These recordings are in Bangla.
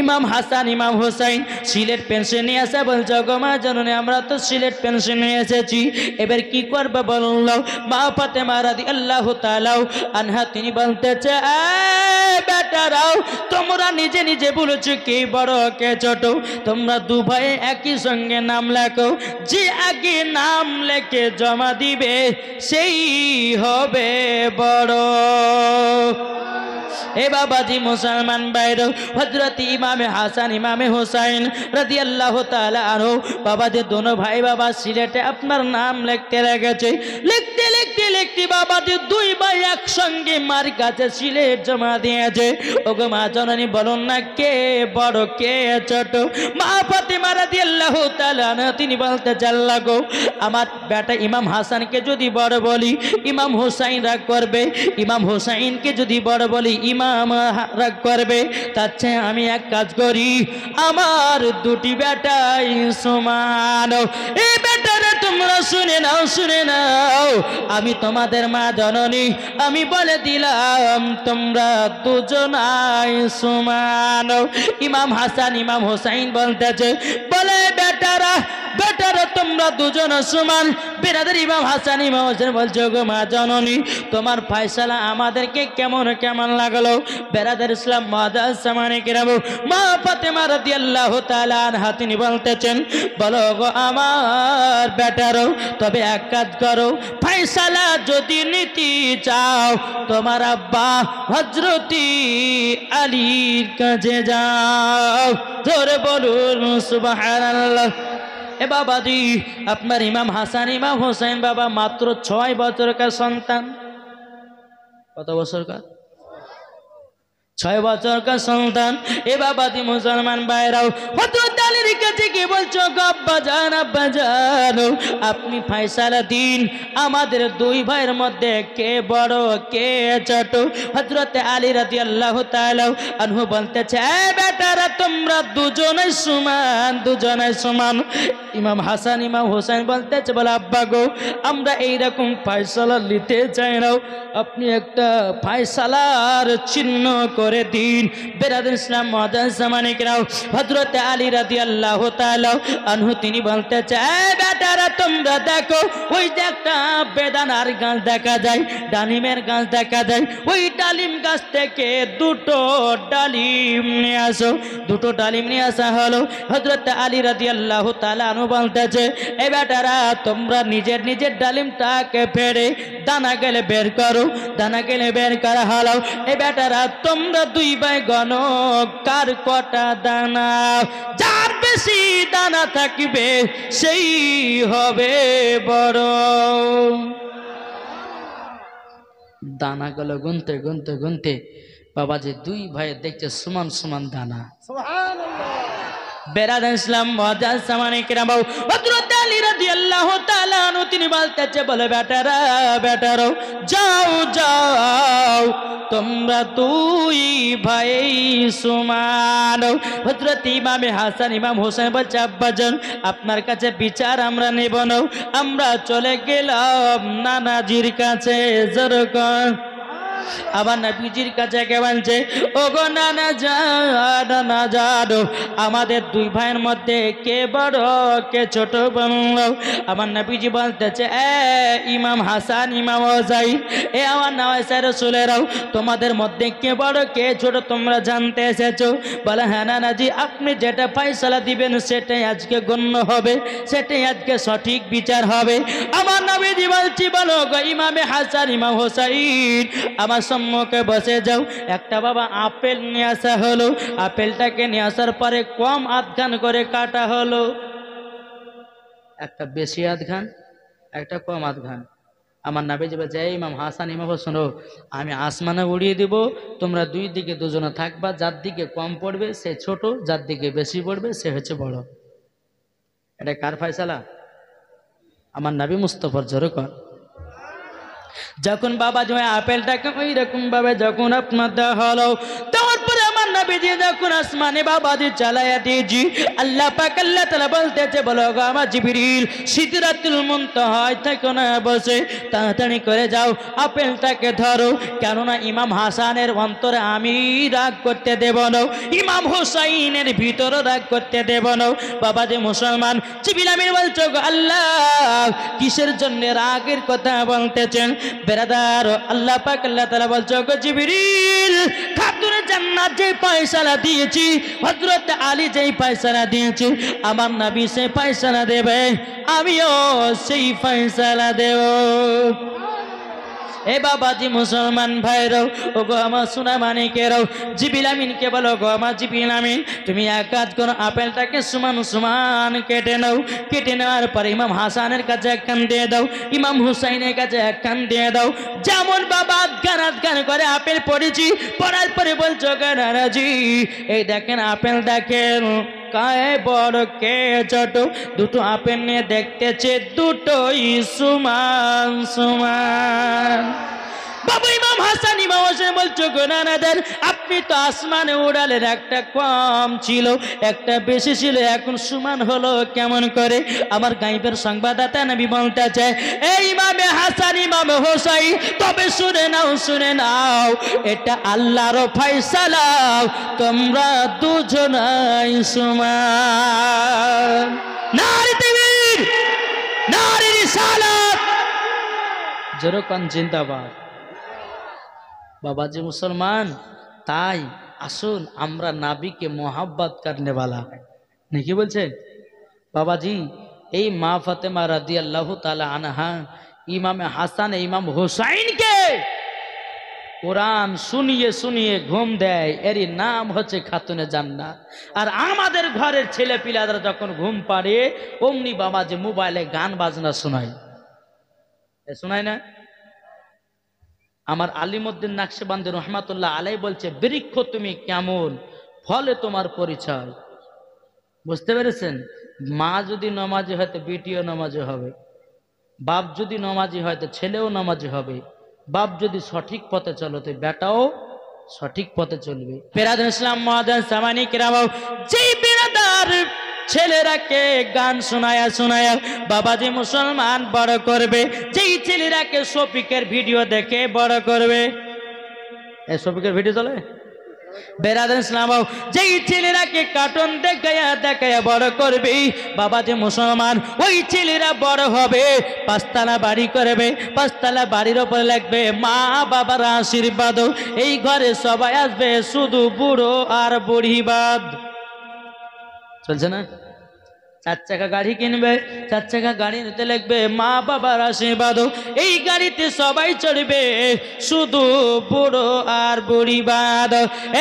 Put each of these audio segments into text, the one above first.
ইমাম হাসান ইমাম হোসাইন সিলেট পেনশন নিয়ে আসে, বলছে গো মা জননী আমরা তো সিলেট পেনশন নিয়ে এসেছি, এবার কি করবে বলুন। মা ফাতেমা রাদিয়াল্লাহু তাআলা আনহা তিনি বলতেছে বেটারাও তোমরা নিজে নিজে বলেছো কে বড় কে ছোট, তোমরা দু ভাই একই সঙ্গে নাম লেখো, যে আগে নাম লেখে জমা দিবে সেই হবে বড়। এ বাবাজি মুসলমান ভাইরা, হযরত ইমামে হাসান ইমামে হোসাইন রাদিয়াল্লাহু তাআলা আনহু বাবাজি দোনো ভাই বাবা সিলেটে আপনার নাম লিখতে লেগেছে। লিখতে লিখতে লিখতে বাবাজি দুই ভাই একসঙ্গে মার কাছে সিলেট জমা দিয়েছে। ওগো মা জননী বলুন না কে বড় কে ছোট। মা ফাতেমা রাদিয়াল্লাহু তাআলা আনহা তিনি বলতে চাল্লা গো আমার বেটা ইমাম হাসানকে যদি বড় বলি ইমাম হোসাইন রাগ করবে, ইমাম হোসাইনকে যদি বড় বলি ইমাম রাগ করবে, তার চেয়ে আমি এক কাজ করি আমার দুটি বেটাই সমান। এই বেটারা তোমরা শুনে নাও শুনে নাও, আমি তোমাদের মা জননী আমি বলে দিলাম তোমরা দুজনাই সমান। ইমাম হাসান ইমাম হোসাইন বলতেছে বলে বেটারা বেটারা তোমরা দুজন সমান। বেরাদের ইমাম হাসান ইমাম হোসেন বলছে গো মা জননী তোমার ফয়সালা আমাদেরকে কেমন কেমন লাগলো। বেরাদের ইসলাম মাদাস সামানে কিরাম মা ফাতেমা রাদিয়াল্লাহু তাআলা আনহা তিনি বলতেছেন বলো গো আমার বেটারো তবে এক কাজ করো, ফয়সালা যদি নিতে চাও তোমার আব্বা হযরতি আলীর কাছে যাও। জোরে বলুন সুবহানাল্লাহ। এ বাবাজি আপনার ইমাম হাসান ইমাম হোসেন বাবা মাত্র 6 বছরকার সন্তান। কত বছরকার? 6 বছরকার সন্তান। এ বাবাজি মুসলমান ভাইরাও হযরত আলীর কাছে কি বলছো গো আব্বা জান আপনি ফয়সালা দিন আমাদের দুই ভাইয়ের মধ্যে কে বড় কে ছোট। হযরত আলী রাদিয়াল্লাহু তাআলা আনহু বলতেছে এ বেটারা তোমরা দুজনেই সমান দুজনেই সমান। ইমাম হাসান ইমাম হোসেন বলতেছে বলে আব্বা গো আমরা এইরকম ফয়সালা নিতে চাই না, আপনি একটা ফয়সালার চিহ্ন করে দিন। বেরাদুল ইসলাম মুআজ্জাজ জামানিকরাও হযরত আলী রাদিয়াল্লাহু তাআলা আনহু তিনি বলতেছে এ বেটারা তোমরা দেখো ওই যে একটা বেদানার গাছ দেখা যায়, ডালিমের গাছ দেখা যায়, ওই ডালিম গাছ থেকে দুটো ডালিম নিয়ে আসো। দুটো ডালিম নিয়ে আসা হলো। হযরত আলী রাদিয়াল্লাহু তাআলা আনহু বলতেছে এ বেটারা তোমরা নিজের নিজের ডালিমটাকে ফেড়ে দানা গেলে বের করো। দানা গেলে বের করা হলো। এ বেটারা তোমরা দুই ভাই গণো কার কটা দানা, যার বেশি দানা থাকবে সেই হবে বড়। দানাগুলো গুনতে গুনতে গুনতে বাবাজি দুই ভাই দেখছে সমান সমান দানা। সুবহানাল্লাহ। বেরাদান ইসলাম মুআজ্জাজ জামানিকরাম হযরত আলী রাদিয়াল্লাহু তাআলা আনহু তিনি বলতেছে বলে বেটারা বেটারো যাও যাও তোমরা দুই ভাই সমান। হযরত ইমামে হাসান ইমাম হোসেন বলছে আব্বাজান আপনার কাছে বিচার আমরা নেব না, আমরা চলে গেলাম নানাজির কাছে। যেরকম আবার নবীজির কাছে কে বলছে ও গো নানা জানো আমাদের দুই ভাইয়ের মধ্যে কে বড় কে ছোট বললো। আমার নবীজি বলতেছে এ ইমাম হাসান ইমাম হোসাইন এ আমার নওয়াইসা রাসূলেরাও তোমাদের মধ্যে কে বড় কে ছোট তোমরা জানতে এসেছো? বলে হ্যাঁ নানাজি আপনি যেটা ফয়সালা দিবেন সেটাই আজকে গণ্য হবে, সেটাই আজকে সঠিক বিচার হবে। আমার নবীজি বলছি বলো গো ইমামে হাসান ইমাম হোসাইন আমার সম্মুখে বসে যাও। একটা বাবা আপেল নিয়ে আসা হলো। আপেলটাকে নিয়ে আসার পরে কম আধখান করে কাটা হলো, একটা বেশি আধখান একটা কম আধখান। আমার নবীজি বলছে ইমাম হাসান ইমাম হোসেন আমি আসমানে উড়িয়ে দিব, তোমরা দুই দিকে দুজনে থাকবা, যার দিকে কম পড়বে সে ছোট, যার দিকে বেশি পড়বে সে হচ্ছে বড়। এটা কার ফয়সালা? আমার নবী মুস্তাফার। জোরে কর। যখন বাবা যে আপেলটাকে ওই রকম ভাবে যখন আপনার দেওয়া হলো, দেওয়ার পরে আমার নবীজি যখন আসমানে বাবাজি চালায়া দিয়েছি, আল্লাহ পাক আল্লাহ তাআলা বলতেছে, বলো গো আমার জিবরিল, সিদরাতুল মুনতাহায় থেকে না বসে তাড়াতাড়ি করে যাও, আপেলটাকে ধরো, কেননা ইমাম হাসানের অন্তরে আমি রাগ করতে দেব না, ইমাম হুসাইনের ভিতরে রাগ করতে দেব না। বাবাজি মুসলমান, জিবরিল আমিন বলছো গো আল্লাহ, কিসের জন্য রাগের কথা বলতেছেন? বেরাদার, আল্লাহ পাক আল্লাহ তাআলা বলছো গো জিবরিল, খাতুনে জান্নাত যে ফয়সালা দিয়েছি, হযরত আলী যেই ফয়সালা দিয়েছি, আমার নবী সেই ফয়সালা দেবে, আমিও সেই ফয়সালা দেব। এ বাবাজি মুসলমান ভাইরাও, ও গো আমার সোনা মানিকেরাও, জিবরিল আমিনকে বলো গো আমার জিবরিল আমিন, তুমি এক কাজ করো, আপেলটাকে সমান সমান কেটে নাও, কেটে নেওয়ার পরে ইমাম হাসানের কাছে একখান দিয়ে দাও, ইমাম হুসাইনের কাছে একখান দিয়ে দাও। যেমন বাবা আধখান করে আপেল পড়েছি, পড়ার পরে বলছো গানারাজি, এই দেখেন আপেল দেখেন, কায়ে বড় কে ছোট, দুটো আপেল নিয়ে দেখতেছে দুটোই সমান সমান। বাবা ইমাম হাসান ইমাম হোসেন বলছো গো নানাদের, আপনি তো আসমানে উড়ালেন, একটা কম ছিল একটা বেশি ছিল, এখন সমান হলো কেমন করে? আমার গাইবের সংবাদদাতা নবী বলতেছে, এই ইমামে হাসান ইমামে হোসাইন, তবে শুনে নাও, এটা আল্লাহর ফয়সালা, তোমরা দুজনাই সমান। নারী তাকবীর, নারী রিসালাত, যেরকম জিন্দাবাদ। বাবাজি মুসলমান, তাই আসুন আমরা নাবিকে মোহাব্বত করনে वाला নাকি বলছে বাবাজি। এই মা ফাতেমা রাদিয়াল্লাহু তাআলা আনহা ইমামে হাসান ইমাম হুসাইনকে কোরআন শুনিয়ে শুনিয়ে ঘুম দেয়, এরই নাম হচ্ছে খাতুনে জান্নাত। আর আমাদের ঘরের ছেলে পিলারা যখন ঘুম পাড়ে, অমনি বাবাজি মোবাইলে গান বাজনা শোনায়, শোনায় না? আমার আলিমউদ্দিন নাকশবন্দি রহমাতুল্লাহ আলাইহি বলছে, বৃক্ষ তুমি কেমন, ফলে তোমার পরিচয়। বুঝতে পেরেছেন? মা যদি নামাজি হয় তো বেটিও নামাজি হবে, বাপ যদি নামাজি হয় তো ছেলেও নামাজি হবে, বাপ যদি সঠিক পথে চলো তো বেটাও সঠিক পথে চলবে। বেরাদার ইসলাম মুআজ্জাজ সামানি কিরাম, যেই বেরাদার ছেলেরাকে গান শোনায়া বাবাজি মুসলমান বড় করবে, যেই ছেলেরাকে শফিকের ভিডিও দেখে বড় করবে, এই শফিকের ভিডিও চলে বেরাদার ইসলাম, যেই ছেলেরাকে কার্টুন দেখায়া বড় করবে, বাবাজি মুসলমান ওই ছেলেরা বড় হবে, পাঁচতলা বাড়ি করবে, পাঁচতলা বাড়ির ওপর লাগবে মা বাবার আশীর্বাদ, এই ঘরে সবাই আসবে শুধু বুড়ো আর বুড়িবাদ। চলছে না? চার চাকা গাড়ি কিনবে, চার চাকা গাড়ি নিতে লাগবে মা বাবার আশীর্বাদ, এই গাড়িতে সবাই চড়বে শুধু বুড়ো আর বুড়িবাদ।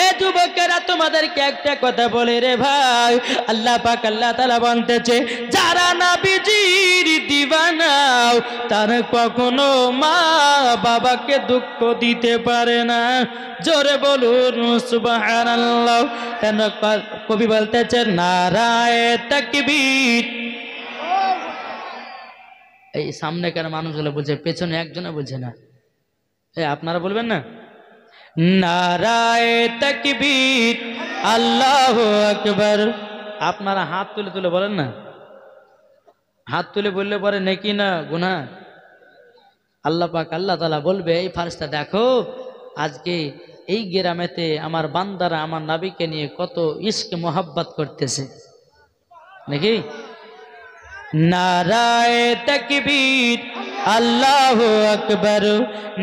এ যুবকেরা, তোমাদেরকে একটা কথা বলে রে ভাই, আল্লাহ পাক আল্লাহ তাআলা বলতেছে, যারা নবীজির দিওয়ানাও তারা কখনো মা বাবাকে দুঃখ দিতে পারে না। জোরে বলুন সুবহানাল্লাহ। কেন কবি বলতেছে, নারায়ে তাকবীর। এই সামনেকার মানুষগুলো বলছে, পেছনে একজনে বলছে না, আপনারা বলবেন না? নারায়ে তাকবীর, আল্লাহু আকবার। আপনারা হাত তুলে তুলে বলেন না, হাত তুলে বললে পরে নেকি না গুনাহ? আল্লাহ পাক আল্লাহ তাআলা বলবে, এই ফারিস্তা দেখো আজকে এই গ্রামেতে আমার বান্দারা আমার নবীকে নিয়ে কত ইশক মোহাব্বত করতেছে নাকি? নারায়ে তাকবীর, আল্লাহু আকবার,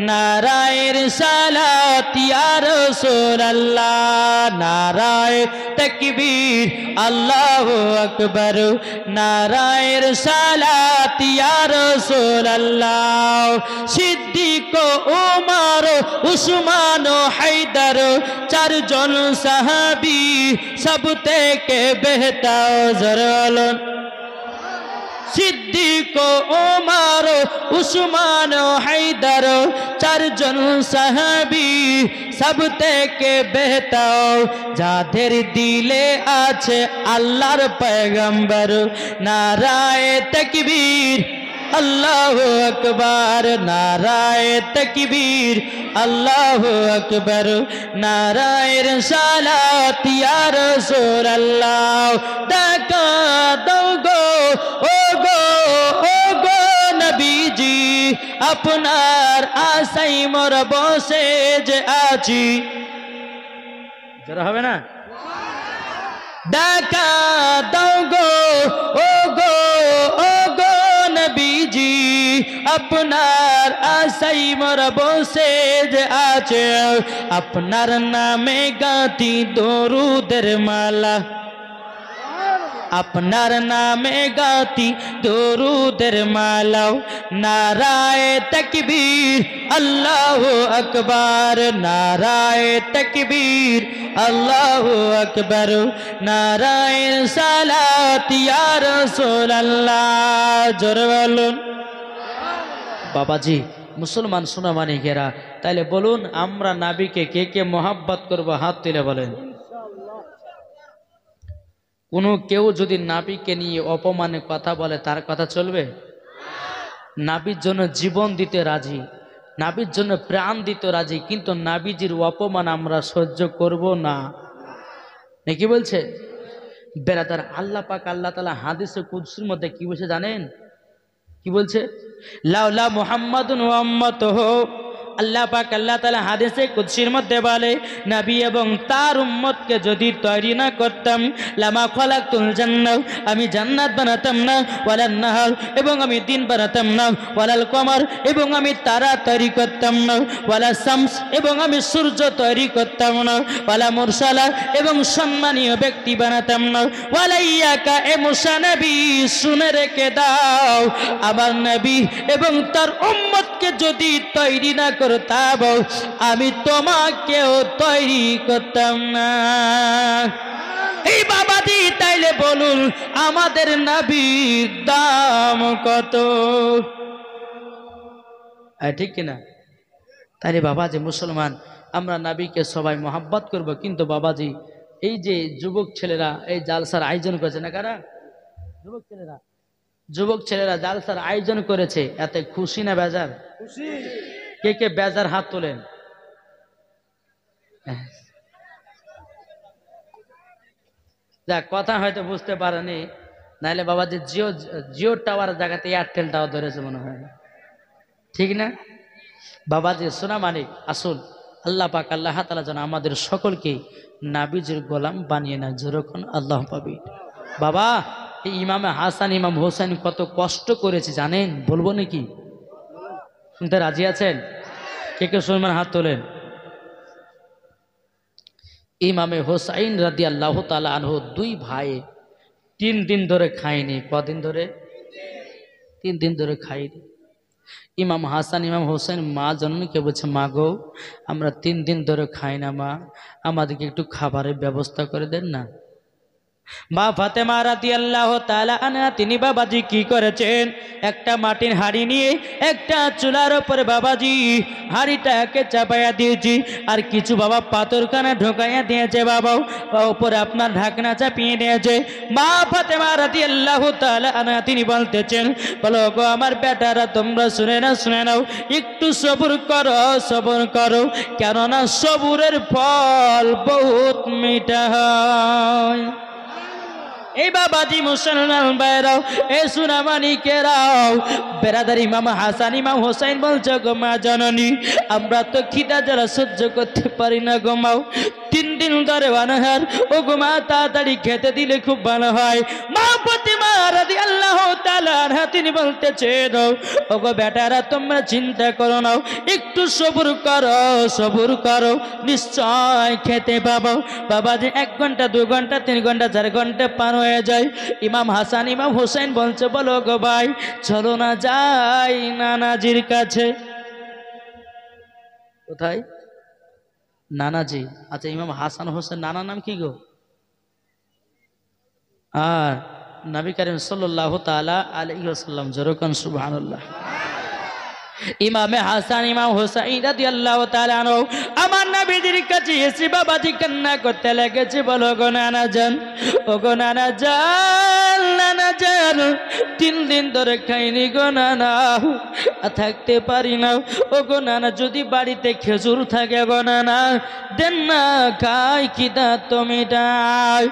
নারায়ে রিসালাত ইয়া রাসূলুল্লাহ, নারায়ে তাকবীর, আল্লাহু আকবার, নারায়ে রিসালাত ইয়া রাসূলুল্লাহ। সিদ্দিক, ওমর, উসমান, হায়দার, চারজন সাহাবী সব থেকে বেহতর হলেন। সিদ্দিক, ওমর, উসমান, হায়দার, চারজন সাহাবী সব থেকে বেহতর, যাদের দিলে আছে আল্লাহর পয়গম্বর। নারায়ে তাকবীর, আল্লাহু আকবার, নারায়ে তাকবীর, আল্লাহু আকবার, নারায়ে রিসালাত, ইয়া রাসূলুল্লাহ। দেখা দাও গো ও গো ও গো নবীজি, আপনার আশায় মোর বসে যে আছি। যারা হবে না, দেখা দাও গো ও গো ও গো নবীজি, আপনার আশায় মোর বসে যে আছে। আপনার নামে গাতি দরুদের মালা, আপনার নামে গাতি দরুদের মালাও। নারায়ে তাকবীর, আল্লাহু আকবার, নারায়ে তাকবীর, আল্লাহু আকবার, নারায়ে সালাত, ইয়া রাসূলুল্লাহ। জোরে বলুন। বাবাজি মুসলমান সোনামানিকেরা, তাইলে বলুন আমরা নবীকে কে কে মোহাব্বত করব? হাত তুলে বলেন। কোনো কেউ যদি নাবিকে নিয়ে অপমানে কথা বলে তার কথা চলবে? নাবির জন্য জীবন দিতে রাজি, নাবির জন্য প্রাণ দিতে রাজি, কিন্তু নাবিজির অপমান আমরা সহ্য করব না। নাকি বলছে বেরাদার? আল্লাহ পাক আল্লাহ তাআলা হাদিসে কুদসির মধ্যে কি বলছে জানেন? কি বলছে? লাউলা মুহাম্মাদুন ওয়া উম্মাতুহু, আল্লাহ পাক আল্লাহ তাআলা হাদিসে কুদসির মধ্যে বলে নবী এবং তার উম্মতকে যদি তৈরি না করতাম, লামা খালাকতুল জান্নাহ, আমি জান্নাত বানাতাম না, ওয়ালান নাহার, এবং আমি দিন বানাতাম না, ওয়ালাল কমার, এবং আমি তারা তৈরি করতাম না, ওয়ালা শামস, এবং আমি সূর্য তৈরি করতাম না, ওয়ালা মুরসালা, এবং সম্মানীয় ব্যক্তি বানাতাম না, ওয়ালা ইয়াকা, এ মুসা নবী শুনে রেখে দাও, আমার নবী এবং তার উম্মতকে যদি তৈরি না করতাম আমি তোমাকেও তৈরি করতাম না। এই বাবাজি তাইলে বলুন আমাদের নবীর দাম কত? ঠিক কিনা? তাইলে বাবাজি মুসলমান আমরা নবীকে সবাই মোহাব্বত করব, কিন্তু বাবাজি এই যে যুবক ছেলেরা এই জালসার আয়োজন করেছে না, কারা? যুবক ছেলেরা জালসার আয়োজন করেছে, এতে খুশি না বেজার? খুশি। কে কে বেজার? হাত তোলেন। যা কথা হয়তো বুঝতে পারেনি, নাইলে বাবা যে জিও টাওয়ার জায়গাতে এয়ারটেল টাওয়ার ধরেছে মনে হয়, ঠিক না? বাবাজি সোনা মানিক আসল আল্লাহ পাক আল্লাহ তাআলা যেন আমাদের সকলকে নাবিজির গোলাম বানিয়ে না। যেরকম আল্লাহ পাবি। বাবা এই ইমামে হাসান ইমাম হোসেন কত কষ্ট করেছে জানেন? বলবো নাকি? শুনতে রাজি আছেন? কে কে শুনবেন? হাত তোলেন। ইমামে হোসাইন রাদিয়াল্লাহু তাআলা আনহু দুই ভাই 3 দিন ধরে খায়নি। কদিন ধরে? 3 দিন ধরে খায়নি। ইমাম হাসান ইমাম হোসেন মা জননীকে বলছে, মা গো আমরা 3 দিন ধরে খাই না, মা আমাদেরকে একটু খাবারের ব্যবস্থা করে দেন না। মা ফাতেমা রাদিয়াল্লাহু তাআলা আনহা তিনি বাবাজি কি করেছেন? একটা মাটির হাঁড়ি নিয়ে একটা চুলার উপরে বাবাজি হাঁড়িটাকে চাপাইয়া দিয়েছি, আর কিছু বাবা পাথরখানা ঢোকাইয়া দিয়েছে, বাবা উপরে আপনার ঢাকনা চাপিয়ে দিয়েছে। মা ফাতেমা রাদিয়াল্লাহু তাআলা আনহা তিনি বলতেছেন, বলো গো আমার বেটারা তোমরা শুনে নাও, একটু সবুর করো, কেননা সবুরের ফল বহুত মিঠা হয়। এই বাবাজি মুসলমান ভাইরাও, এ সুনামানিকেরাও, বেরাদার ইমাম হাসান ইমাম হোসেন বলছে, গো মা জননী আমরা তো খিদা যারা সহ্য করতে পারি না গো মা, 3 দিন ধরে অনাহার, ও গো মা তাড়াতাড়ি খেতে দিলে খুব ভালো হয়। মা ফাতেমা রাদিয়াল্লাহু তাআলা আনহা তিনি বলতেছেন, ও গো বেটারা তোমরা চিন্তা করো না, একটু সবুর করো, নিশ্চয় খেতে পাবো। বাবাজি 1 ঘন্টা 2 ঘন্টা 3 ঘন্টা 4 ঘন্টা পার হয়ে যায়। ইমাম হাসান ইমাম হোসেন বলছে, বলো গো ভাই চলো না যাই নানাজির কাছে। কোথায়? নানাজি। আচ্ছা ইমাম হাসান হোসেন নানা নাম কি গো? আর নবী করিম সাল্লাল্লাহু তাআলা আলাইহি ওয়াসাল্লাম। যেরকম সুবহানাল্লাহ। ইমামে হাসান ইমাম হোসেন রাদিয়াল্লাহু তাআলা আনহু আমার নবীজির কাছে এসে বাবাজি কান্না করতে লেগেছে, বলো গো নানা জান, ও গো নানা জান, নানা যান 3 দিন ধরে খাইনি গো নানা, থাকতে পারি না। ও গো নানা, যদি বাড়িতে খেজুর থাকে গো নানা দেন না, খাই খিদা তুমি ডাই।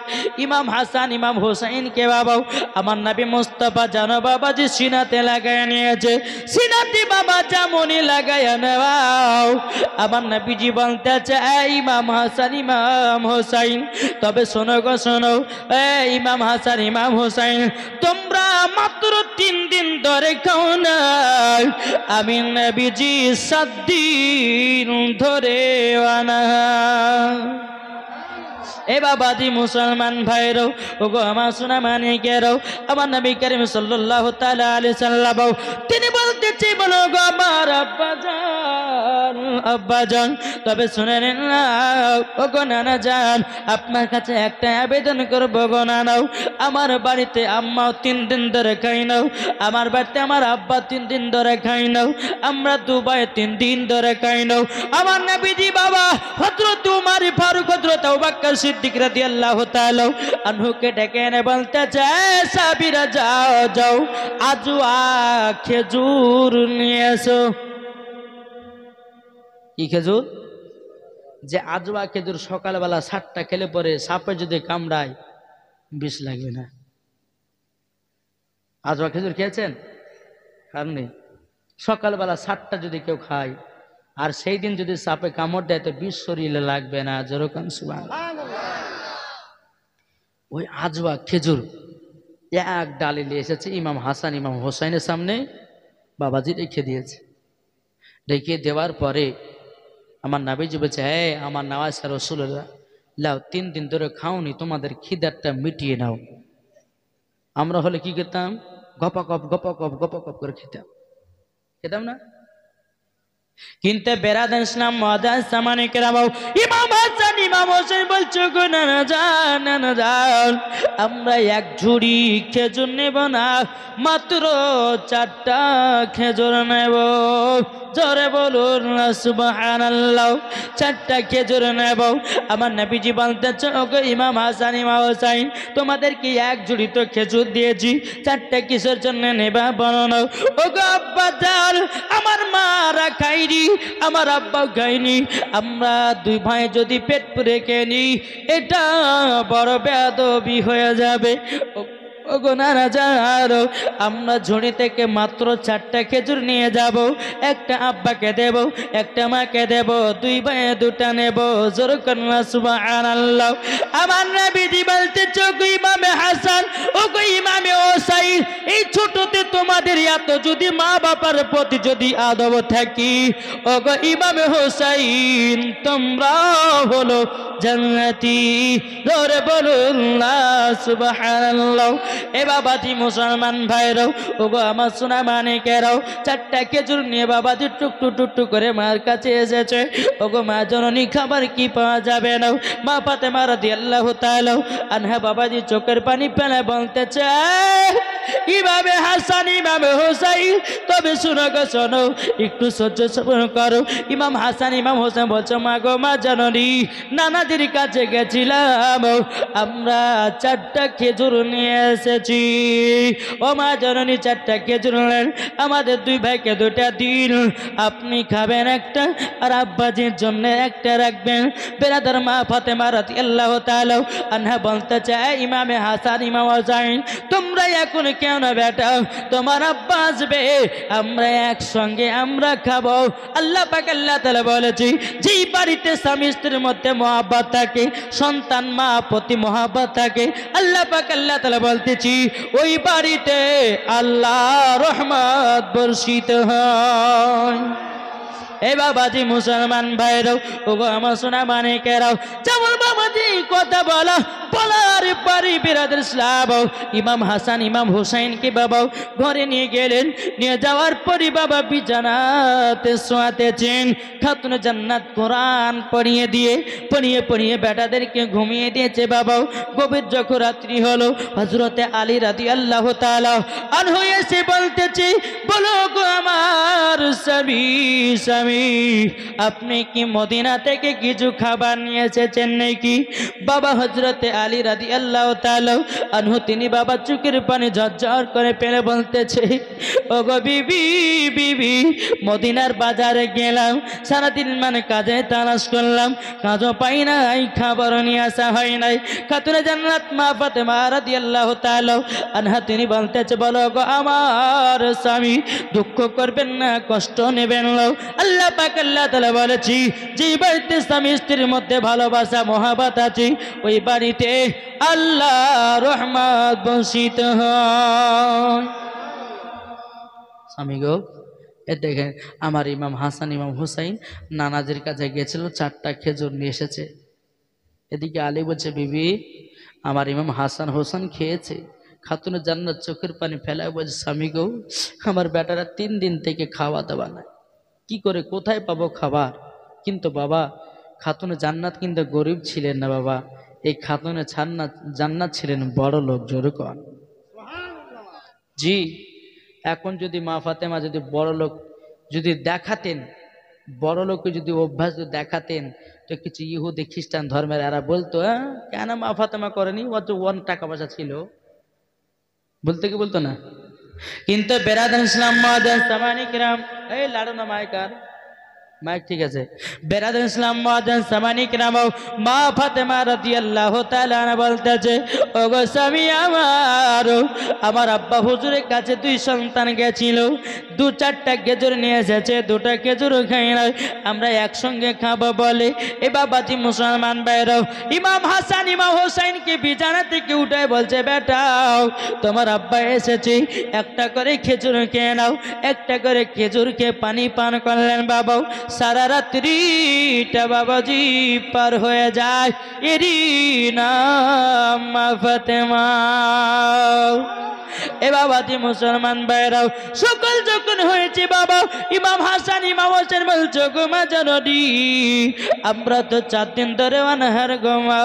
ইমাম হাসান ইমাম হোসাইনকে বাবা আমার নবী মুস্তাফা জানো বাবাজি সিনাতে লাগায় নিয়েছে। সিনাতে বাবা জামনি লাগায় নেওয়াও আমার নবীজি বলতেছে ইমাম হাসান ইমাম হোসাইন, তবে শোনো গো শোনো, ইমাম হাসান ইমাম হোসাইন তোমরা মাত্র 3 দিন ধরে খাও না, আমি নবীজি 7 দিন ধরে আনা। এ বাবাজি মুসলমান ভাইরাও, ওগো আমার সোনা মানিকেরাও, আমার নবী করিম সাল্লাল্লাহু তাআলা আলাইহি সাল্লাম তিনি বলতেছে বলো গো আমার আব্বাজান আব্বাজান, তবে শুনে নিন না ওগো নানা জান, আপনার কাছে একটা আবেদন করবো গো নানাও, আমার বাড়িতে আম্মাও 3 দিন ধরে খাই নাও, আমার বাড়িতে আমার আব্বা 3 দিন ধরে খাই নাও, আমরা দুবাই 3 দিন ধরে খাই নাও। আমার নবীজি বাবা হযরত উমর ফারুক হযরত আবু বকর সিদ্দিক রাদিয়াল্লাহু তাআলা আনহুকে ডেকে এনে বলতে চায় সাহাবীরা যাও যাও আজওয়া খেজুর নিয়ে এসো। কি খেজুর? যে আজওয়া খেজুর সকালবেলা 7টা খেলে পরে সাপে যদি কামড়ায় বিষ লাগবে না। আজওয়া খেজুর খেয়েছেন? খাননি? সকালবেলা 7টা যদি কেউ খায় আর সেই দিন যদি সাপে কামড় দেয় তো বিষ শরীরে লাগবে না। যেরকম সুবহানাল্লাহ। ওই আজওয়া খেজুর এক ডালে নিয়ে এসেছে ইমাম হাসান ইমাম হোসাইনের সামনে বাবাজি রেখে দিয়েছে। রেখে দেওয়ার পরে আমার নবীজি বলছে হ্যাঁ আমার নওয়াজ রাসূলুল্লাহ লাও 3 দিন ধরে খাওনি, তোমাদের খিদারটা মিটিয়ে নাও। আমরা হলে কি খেতাম? গপাগপ গপাগপ গপাগপ করে খেতাম না? কিন্তু বেরাদান ইসলাম মাদান সামানে কেরামাও ইমাম হাসান ইমাম হোসেন বলছো গো নানা জান আমরা 1 ঝুড়ি খেজুর নেব না, মাত্র 4টা খেজুর নেব। জোরে বলুন না সুবহানাল্লাহ। 4টা খেজুর নেব। আমার নবীজি বলতেছে ওগো ইমাম হাসান ইমাম হোসেন তোমাদেরকে 1 ঝুড়ি তো খেজুর দিয়েছি, 4টা কিসের জন্য নেবা বলো না? ওগো আব্বা জান আমার মা খাইনি, আমার আব্বা খাইনি, আমরা 2 ভাই যদি পেট পুরে খেয়ে নিই এটা বড় বেয়াদবি হয়ে যাবে। ওগো নানা জানো আমরা ঝুড়ি থেকে মাত্র 4টা খেজুর নিয়ে যাব, একটা আব্বাকে দেব একটা মাকে দেব, 2 ভাই 2টা নেব। জোরে কন্না সুবহানাল্লাহ। আমার নবীজি বলতেছে ওগো ইমামে হাসান ওগো ইমামে হোসাইন এই ছোটতে তোমাদের এত যদি মা বাবার প্রতি যদি আদব থাকি ওগো ইমামে হোসাইন তোমরা হলো জান্নাতি। জোরে বলুন না সুবহানাল্লাহ। এ বাবাজি মুসলমান ভাইরাও ওগো আমার সোনা মানিকেরাও 4টা খেজুর নিয়ে বাবাজি টুকটু টুকটু করে মার কাছে এসেছে। ওগো মা জননী খাবার কি পাওয়া যাবে না? মা ফাতেমা রাদিয়াল্লাহু তাআলা আনহা বাবাজি চোখের পানি ফেলে বলতেছে ইমামে হাসান ইমামে হোসাইন তবে শোনো গো শোনো একটু সহ্য সবর করো। ইমাম হাসান ইমাম হোসেন বলছে মা গো মা জননী নানাজির কাছে গেছিলাম আমরা 4টা খেজুর নিয়ে এসেছি। ও মা জননী 4টা খেজুর নেন, আমাদের 2 ভাইকে 2টা দিন, আপনি খাবেন একটা আর আব্বাজির জন্য একটা রাখবেন। বেরাদার মা ফাতেমা রাদিয়াল্লাহু তাআলা আনহা বলতে চায় ইমামে হাসান ইমাম হোসেন তোমরা এখন কেন বেটা তোমার আব্বা আসবে আমরা একসঙ্গে আমরা খাবো। আল্লাহ পাক আল্লাহ তাআলা বলেছি যেই বাড়িতে স্বামী স্ত্রীর মধ্যে মহব্বত থাকে সন্তান মা প্রতি মহব্বত থাকে আল্লাহ পাক আল্লাহ তাআলা বলতেছি ওই বাড়িতে আল্লাহ রহমত বর্ষিত হয়। এ বাবাজি মুসলমান ভাইরাও ওগো আমার সোনা মানিকেরাও যেমন বাবাজি কথা বলার পারি বিরাদের ইসলাম ইমাম হাসান ইমাম হোসাইনকে বাবা ঘরে নিয়ে গেলেন। নিয়ে যাওয়ার পরই বাবা বিছানাতে শোয়াতেছেন। খাতুন জান্নাত কোরআন পড়িয়ে বেটাদেরকে ঘুমিয়ে দিয়েছে বাবা। গভীর যখন রাত্রি হলো হযরতে আলী রাদিয়াল্লাহু তাআলা আনহু এসে বলতেছে বলো গো আমার স্বামী আপনি কি মদিনা থেকে কিছু খাবার নিয়ে এসেছেন নাকি? বাবা হযরতে আলী রাদিয়াল্লাহু তাআলা আনহু তিনি বাবা চোখের পানি ঝরঝর করে ফেলে বলতেছে, ওগো বিবি বিবি, মদিনার বাজারে গেলাম, সারাদিন মানে কাজে তালাশ করলাম, কাজও পাই নাই, খাবারও নিয়ে আসা হয় নাই। খাতুনে জান্নাত মা ফাতেমা রাদিয়াল্লাহু তাআলা আনহা তিনি বলতেছে, বলো গো আমার স্বামী, দুঃখ করবেন না, কষ্ট নেবেন না। আল্লাহ পাক আল্লাহ তাআলা বলেছি, যে বাড়িতে স্বামী স্ত্রীর মধ্যে ভালোবাসা মহাব্বত আছে, ওই বাড়িতে আল্লাহ রহমত বর্ষিত হয়। স্বামী গো, এ দেখেন আমার ইমাম হাসান ইমাম হুসাইন নানাজির কাছে গিয়েছিল, 4টা খেজুর নিয়ে এসেছে। এদিকে আলী বলছে, বিবি আমার ইমাম হাসান হোসেন খেয়েছে। খাতুনে জান্নাত চোখের পানি ফেলায় বলছে, স্বামী গো, আমার বেটারা 3 দিন থেকে খাওয়া দাওয়া নাই, কি করে কোথায় পাবো খাবার? কিন্তু বাবা খাতুনে জান্নাত কিন্তু গরিব ছিলেন না বাবা, এই খাতুনে জান্নাত ছিলেন বড় লোক। জোরে কন জি। এখন যদি মা ফাতেমা যদি বড় লোক যদি দেখাতেন, বড় লোককে যদি অভ্যাস দেখাতেন, তো কিছু ইহুদি খ্রিস্টান ধর্মের এরা বলতো, কেন মা ফাতেমা করেনি, অত 1 টাকা পয়সা ছিল, বলতে কি বলতো না? কিন্তু বেরাদান ইসলাম মাদান সামানি কিরাম, এই লাড়ো না মাইকার মাইক, ঠিক আছে। বেরাদান ইসলাম মাদান সামানি কিরাম, মা ফাতেমা রাদিয়াল্লাহু তাআলা বলতেছে, ওগো স্বামী আমার আব্বা হুজুরের কাছে 2 সন্তান গেছিল, 2-4টা খেজুর নিয়ে এসেছে, 2টা খেজুর খাই না, আমরা একসঙ্গে খাবো বলে। এ বাবাজি মুসলমান ভাইরাও ইমাম হাসান ইমাম হোসেনকে বিছানা থেকে উঠায় বলছে, বেটাও তোমার আব্বা এসেছে, একটা করে খেজুর খেয়ে নাও। একটা করে খেজুর খেয়ে পানি পান করলেন বাবাও। সারা রাত্রিটা বাবাজি পার হয়ে যায়, এরই নাম মা ফাতেমা। এ বাবাজি মুসলমান ভাইরাও সকল যখন হয়েছে বাবা, ইমাম হাসান ইমাম হোসেন বলছে, গো মা জননী, আমরা তো 4 দিন ধরে অনাহার গো মা,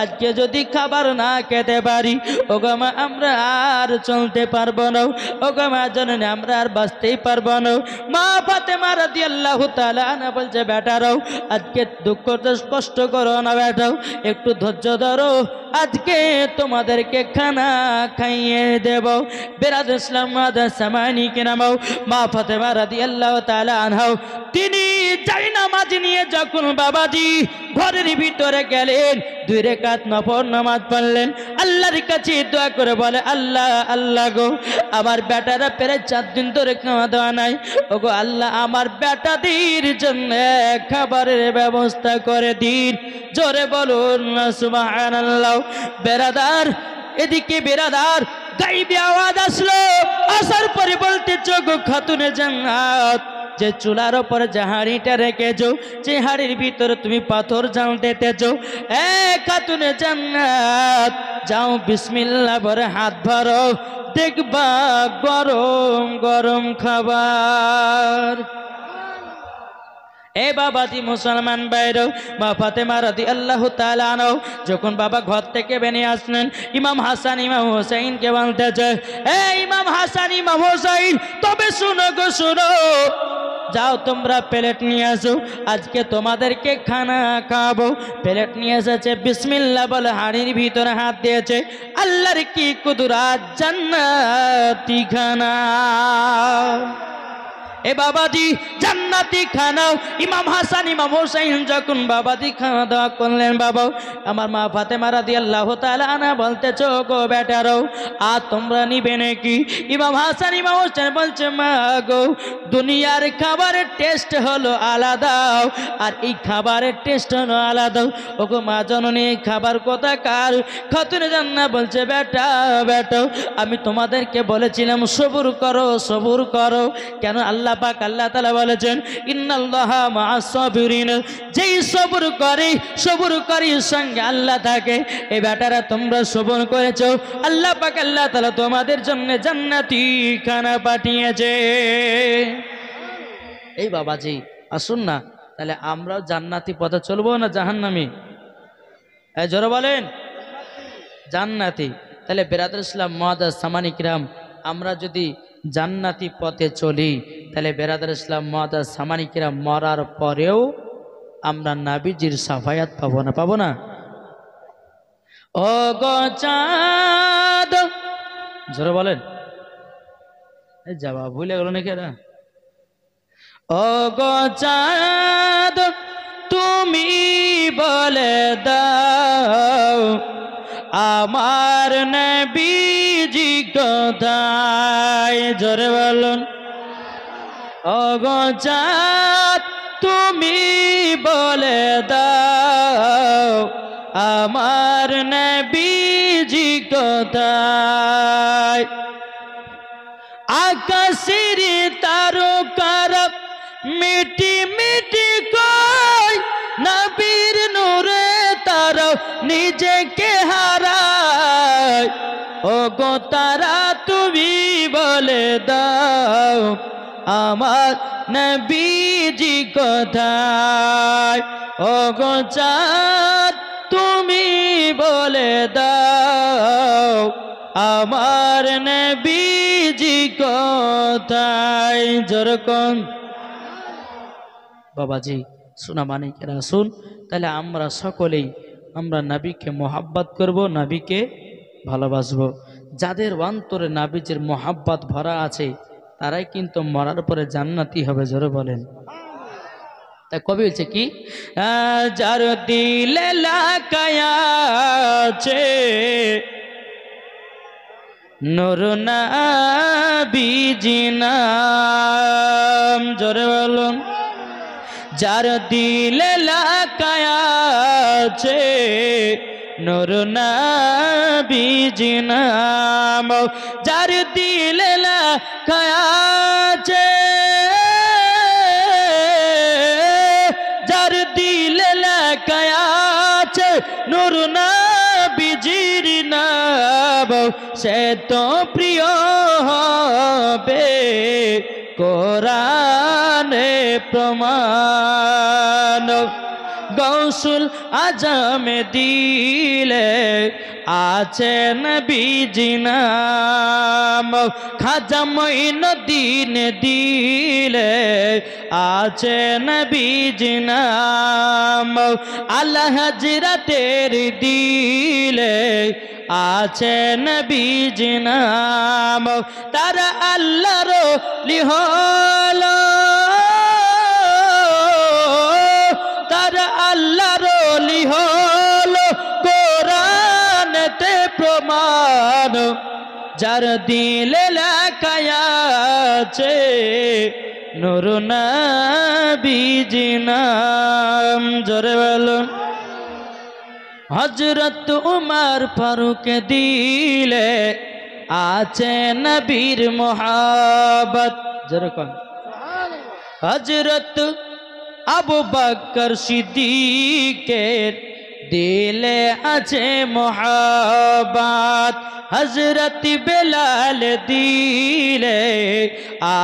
আজকে যদি খাবার না খেতে পারি, ও গো মা আমরা আর চলতে পারবো না, ও গো মা জননী আমরা আর বাঁচতেই পারবো না। মা ফাতেমা রাদিয়াল্লাহু তাআলা আনহা বলছে, বেটারাও আজকে দুঃখ কষ্ট করো না বেটাও, একটু ধৈর্য ধরো, আজকে তোমাদেরকে খানা খাইয়ে দেব। বেরাদ ইসলাম মাদান সামানি কিরাম, মা ফাতেমা রাদিয়াল্লাহু তাআলা আনহা তিনি জায়নামাজ নিয়ে যখন বাবাজি ঘরের ভিতরে গেলেন, 2 রাকাত নফল নামাজ পড়লেন, আল্লাহর কাছে দোয়া করে বলে, আল্লাহ আল্লাহ গো, আমার বেটারা প্রায় 4 দিন ধরে খাওয়া দাওয়া নাই, ওগো আল্লাহ আমার বেটাদের জন্য খাবারের ব্যবস্থা করে দিন। জোরে বলুন না সুবহানাল্লাহ। বেরাদার এদিকে বেরাদার গাইবি আওয়াজ আসলো, আসার পরে বলতেছ, গো খাতুনে জান্নাত, যে চুলার ওপর যে হাঁড়িটা রেখেছো, যে হাঁড়ির ভিতরে তুমি পাথর জ্বালতেছো, এ খাতুনে জান্নাত যাও বিসমিল্লাহ বলে হাত ভরো, দেখবা গরম গরম খাবার। এ বাবাজি মুসলমান ভাইরা, মা ফাতেমা রাদিয়াল্লাহু তাআলা আনহা যখন বাবা ঘর থেকে বেরিয়ে আসলেন, ইমাম হাসান ইমাম হোসেনকে বলতেছে, এ ইমাম হাসান ইমাম হোসেন, তবে শুনো গো শুনো, যাও তোমরা প্লেট নিয়ে আসো, আজকে তোমাদেরকে খানা খাবো। প্লেট নিয়ে এসেছে, বিসমিল্লাহ বলে হাঁড়ির ভিতরে হাত দিয়েছে, আল্লাহর কি কুদরত, জান্নাতি খানা। এ বাবাজি জান্নাতি খানা। ইমাম হাসান ইমাম হোসেন যখন বাবাজি খাওয়া দাওয়া করলেন বাবা, আমার মা ফাতেমা রাদিয়াল্লাহু তাআলা আনহা বলতেছ, গো বেটারও আর তোমরা নিবে নাকি? ইমাম হাসান ইমাম হোসেন বলছে, মা গো, দুনিয়ার খাবারের টেস্ট হলো আলাদা, আর এই খাবারের টেস্ট হলো আলাদা। ওগো মা জননী, খাবার কোথাকার? খাতুনে জান্নাত বলছে, বেটা বেটা, আমি তোমাদেরকে বলেছিলাম সবুর করো সবুর করো। কেন? আল্লাহ পাক আল্লাহ তাআলা বলেছেন, ইন্নাল্লাহা মা'আস সাবিরিন, যেই সবুর করে সবুরকারীর সঙ্গে আল্লাহ থাকে। এই বেটারা তোমরা সবুর করেছো, আল্লাহ পাক আল্লাহ তাআলা তোমাদের জন্য জান্নাতি খানা পাঠিয়েছে। এই বাবাজি আসুন না, তাহলে আমরাও জান্নাতি পথে চলবো না জাহান্নামী? এই জোরে বলেন জান্নাতি। তাহলে বেরাদুল ইসলাম মুআজ্জাজ সামানি কিরাম, আমরা যদি জান্নাতি পথে চলি, তাহলে বেরাদুল ইসলাম মুআজ্জাজ সামানি কিরাম মরার পরেও আমরা নবীজির শাফায়াত পাবো না? পাবো না? ও গো চাঁদ, জোরে বলেন, জবাব ভুলে গেল নাকি এরা? ও গো চাঁদ তুমি বলে দাও আমার নবীজি কোথায়? জোরে বলুন। ও গো চাঁদ তুমি বলে দাও আমার নবীজি কোথায়? আকাশের তারকার মিটি মিটি কয় নবীর নূরে তারা নিজেকে হারায়। ও গো তারা তুমি বলে দাও আমার নবীজি কোথায়? ও গো চাঁদ তুমি বলে দাও আমার নবীজি কোথায়? যেরকম বাবাজি শোনা মানিকেরা শুন, তাহলে আমরা সকলেই আমরা নবীকে মোহাব্বত করব, নবীকে ভালোবাসবো। যাদের অন্তরে নবীজির মোহাব্বত ভরা আছে তারাই কিন্তু মরার পরে জান্নাতি হবে। জোরে বলেন। তা কবি বলছে কি, যার দিলে লাগায়া আছে নূর নবীজি নাম। জোরে বলুন। যার দিলে লাগায়া আছে নূর নবীজি নাম, যার দিলে লাগায়া আছে, যার দিলে লাগায়া আছে নূর নবীজির নাম, সে তো প্রিয় হবে কোরআনে প্রমাণ। গৌসুল আজমে দিলে আছে নবীজি নাম, খাজা মঈনুদ্দিন দিলে আছে নবীজি নাম, আলা হযরতের দিলে আছে নবীজি নাম। তারা আল্লাহর ওলি হলো, তারা আল্লাহর ওলি হলো কোরআনেতে প্রমাণ। যার দিলে লেখায়া আছে নূর নবীজি নাম। জোরে বলুন। হযরত উমর ফারুক দিলে আছে নবীর মোহাব্বত। যেরকম হযরত আবু বকর সিদ্দিকের দিলে আছে মোহাব্বত, হযরত বেলাল দিলে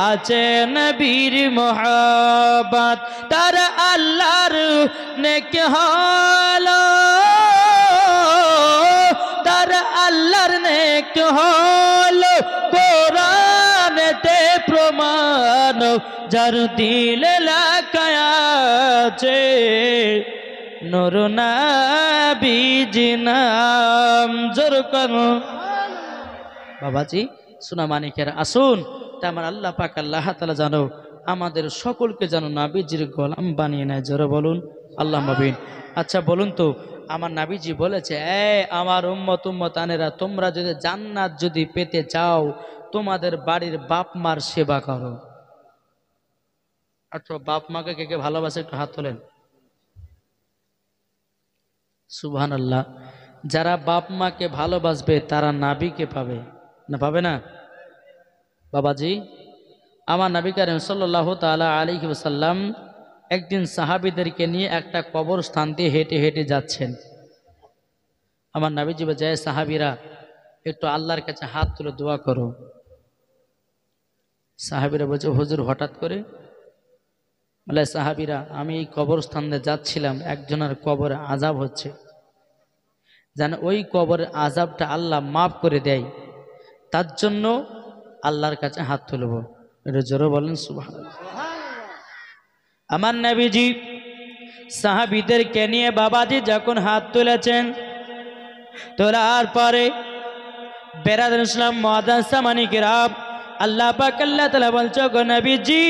আছে নবীর মোহাব্বত। তারা আল্লাহর নেক হলো, তারা আল্লাহর নেক হলো কোরআনেতে প্রমাণ। যার দিলে লাগায়া আছে নূর নবীজি নাম। জোর করো বাবাজি। সোনা মানিকের আসুন, তা আমার আল্লাহ পাক আল্লাহ তাআলা জানো আমাদের সকলকে যেন নবীজির গোলাম বানিয়ে নেয়। জোরে বলুন আল্লাহ নবীন। আচ্ছা বলুন তো, আমার নবীজি বলেছে, আমার উম্মতানেরা তোমরা যদি জান্নাত যদি পেতে চাও তোমাদের বাড়ির বাপ মার সেবা করো। আচ্ছা বাপ মাকে কে কে ভালোবাসে একটু হাত তোলেন। সুবহানাল্লাহ। যারা বাপ মাকে ভালোবাসবে তারা নবীকে পাবে, না পাবে না? বাবাজি আমার নবী করিম সাল্লাল্লাহু তাআলা আলাইহি ওয়াসাল্লাম একদিন সাহাবীদেরকে নিয়ে একটা কবরস্থান দিয়ে হেঁটে হেঁটে যাচ্ছেন। আমার নবীজি বলে, যায় সাহাবীরা একটু আল্লাহর কাছে হাত তুলে দোয়া করো। সাহাবীরা বলছে, হুজুর হঠাৎ করে? বলে সাহাবীরা, আমি এই কবরস্থানে যাচ্ছিলাম, একজনের কবরে আযাব হচ্ছে, যেন ওই কবরের আযাবটা আল্লাহ মাফ করে দেয়, তার জন্য আল্লাহর কাছে হাত তুলব। এটা জোরে বলেন সুবহানাল্লাহ। আমার নবীজি সাহাবীদেরকে নিয়ে বাবাজি যখন হাত তুলেছেন, তোলার পরে বেরাদার ইসলাম মুআজ্জাজ সামানি কিরাম, আল্লাহ পাক আল্লাহ তাআলা বলছে গো নবীজি,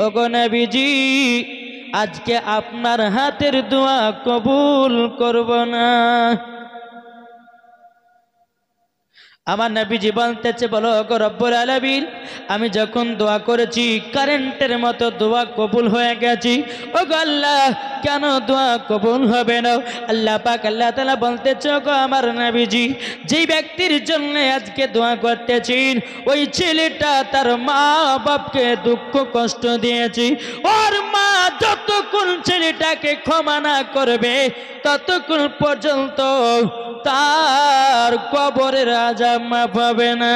ও গো নবীজি, আজকে আপনার হাতের দোয়া কবুল করব না। আমার নবীজি বলতেছে, বলো গো রব্বুল আলামিন, আমি যখন দোয়া করেছি কারেন্টের মতো দোয়া কবুল হয়ে গেছি, ও গো আল্লাহ কেন দোয়া কবুল হবে না? আল্লাহ পাক আল্লাহ তাআলা বলতেছে, গো আমার নবীজি, যেই ব্যক্তির জন্য আজকে দোয়া করতেছেন ওই ছেলেটা তার মা বাপকে দুঃখ কষ্ট দিয়েছে, ওর মা যতক্ষণ ছেলেটাকে ক্ষমা না করবে ততক্ষণ পর্যন্ত তার কবরের আযাব মাফ হবে না।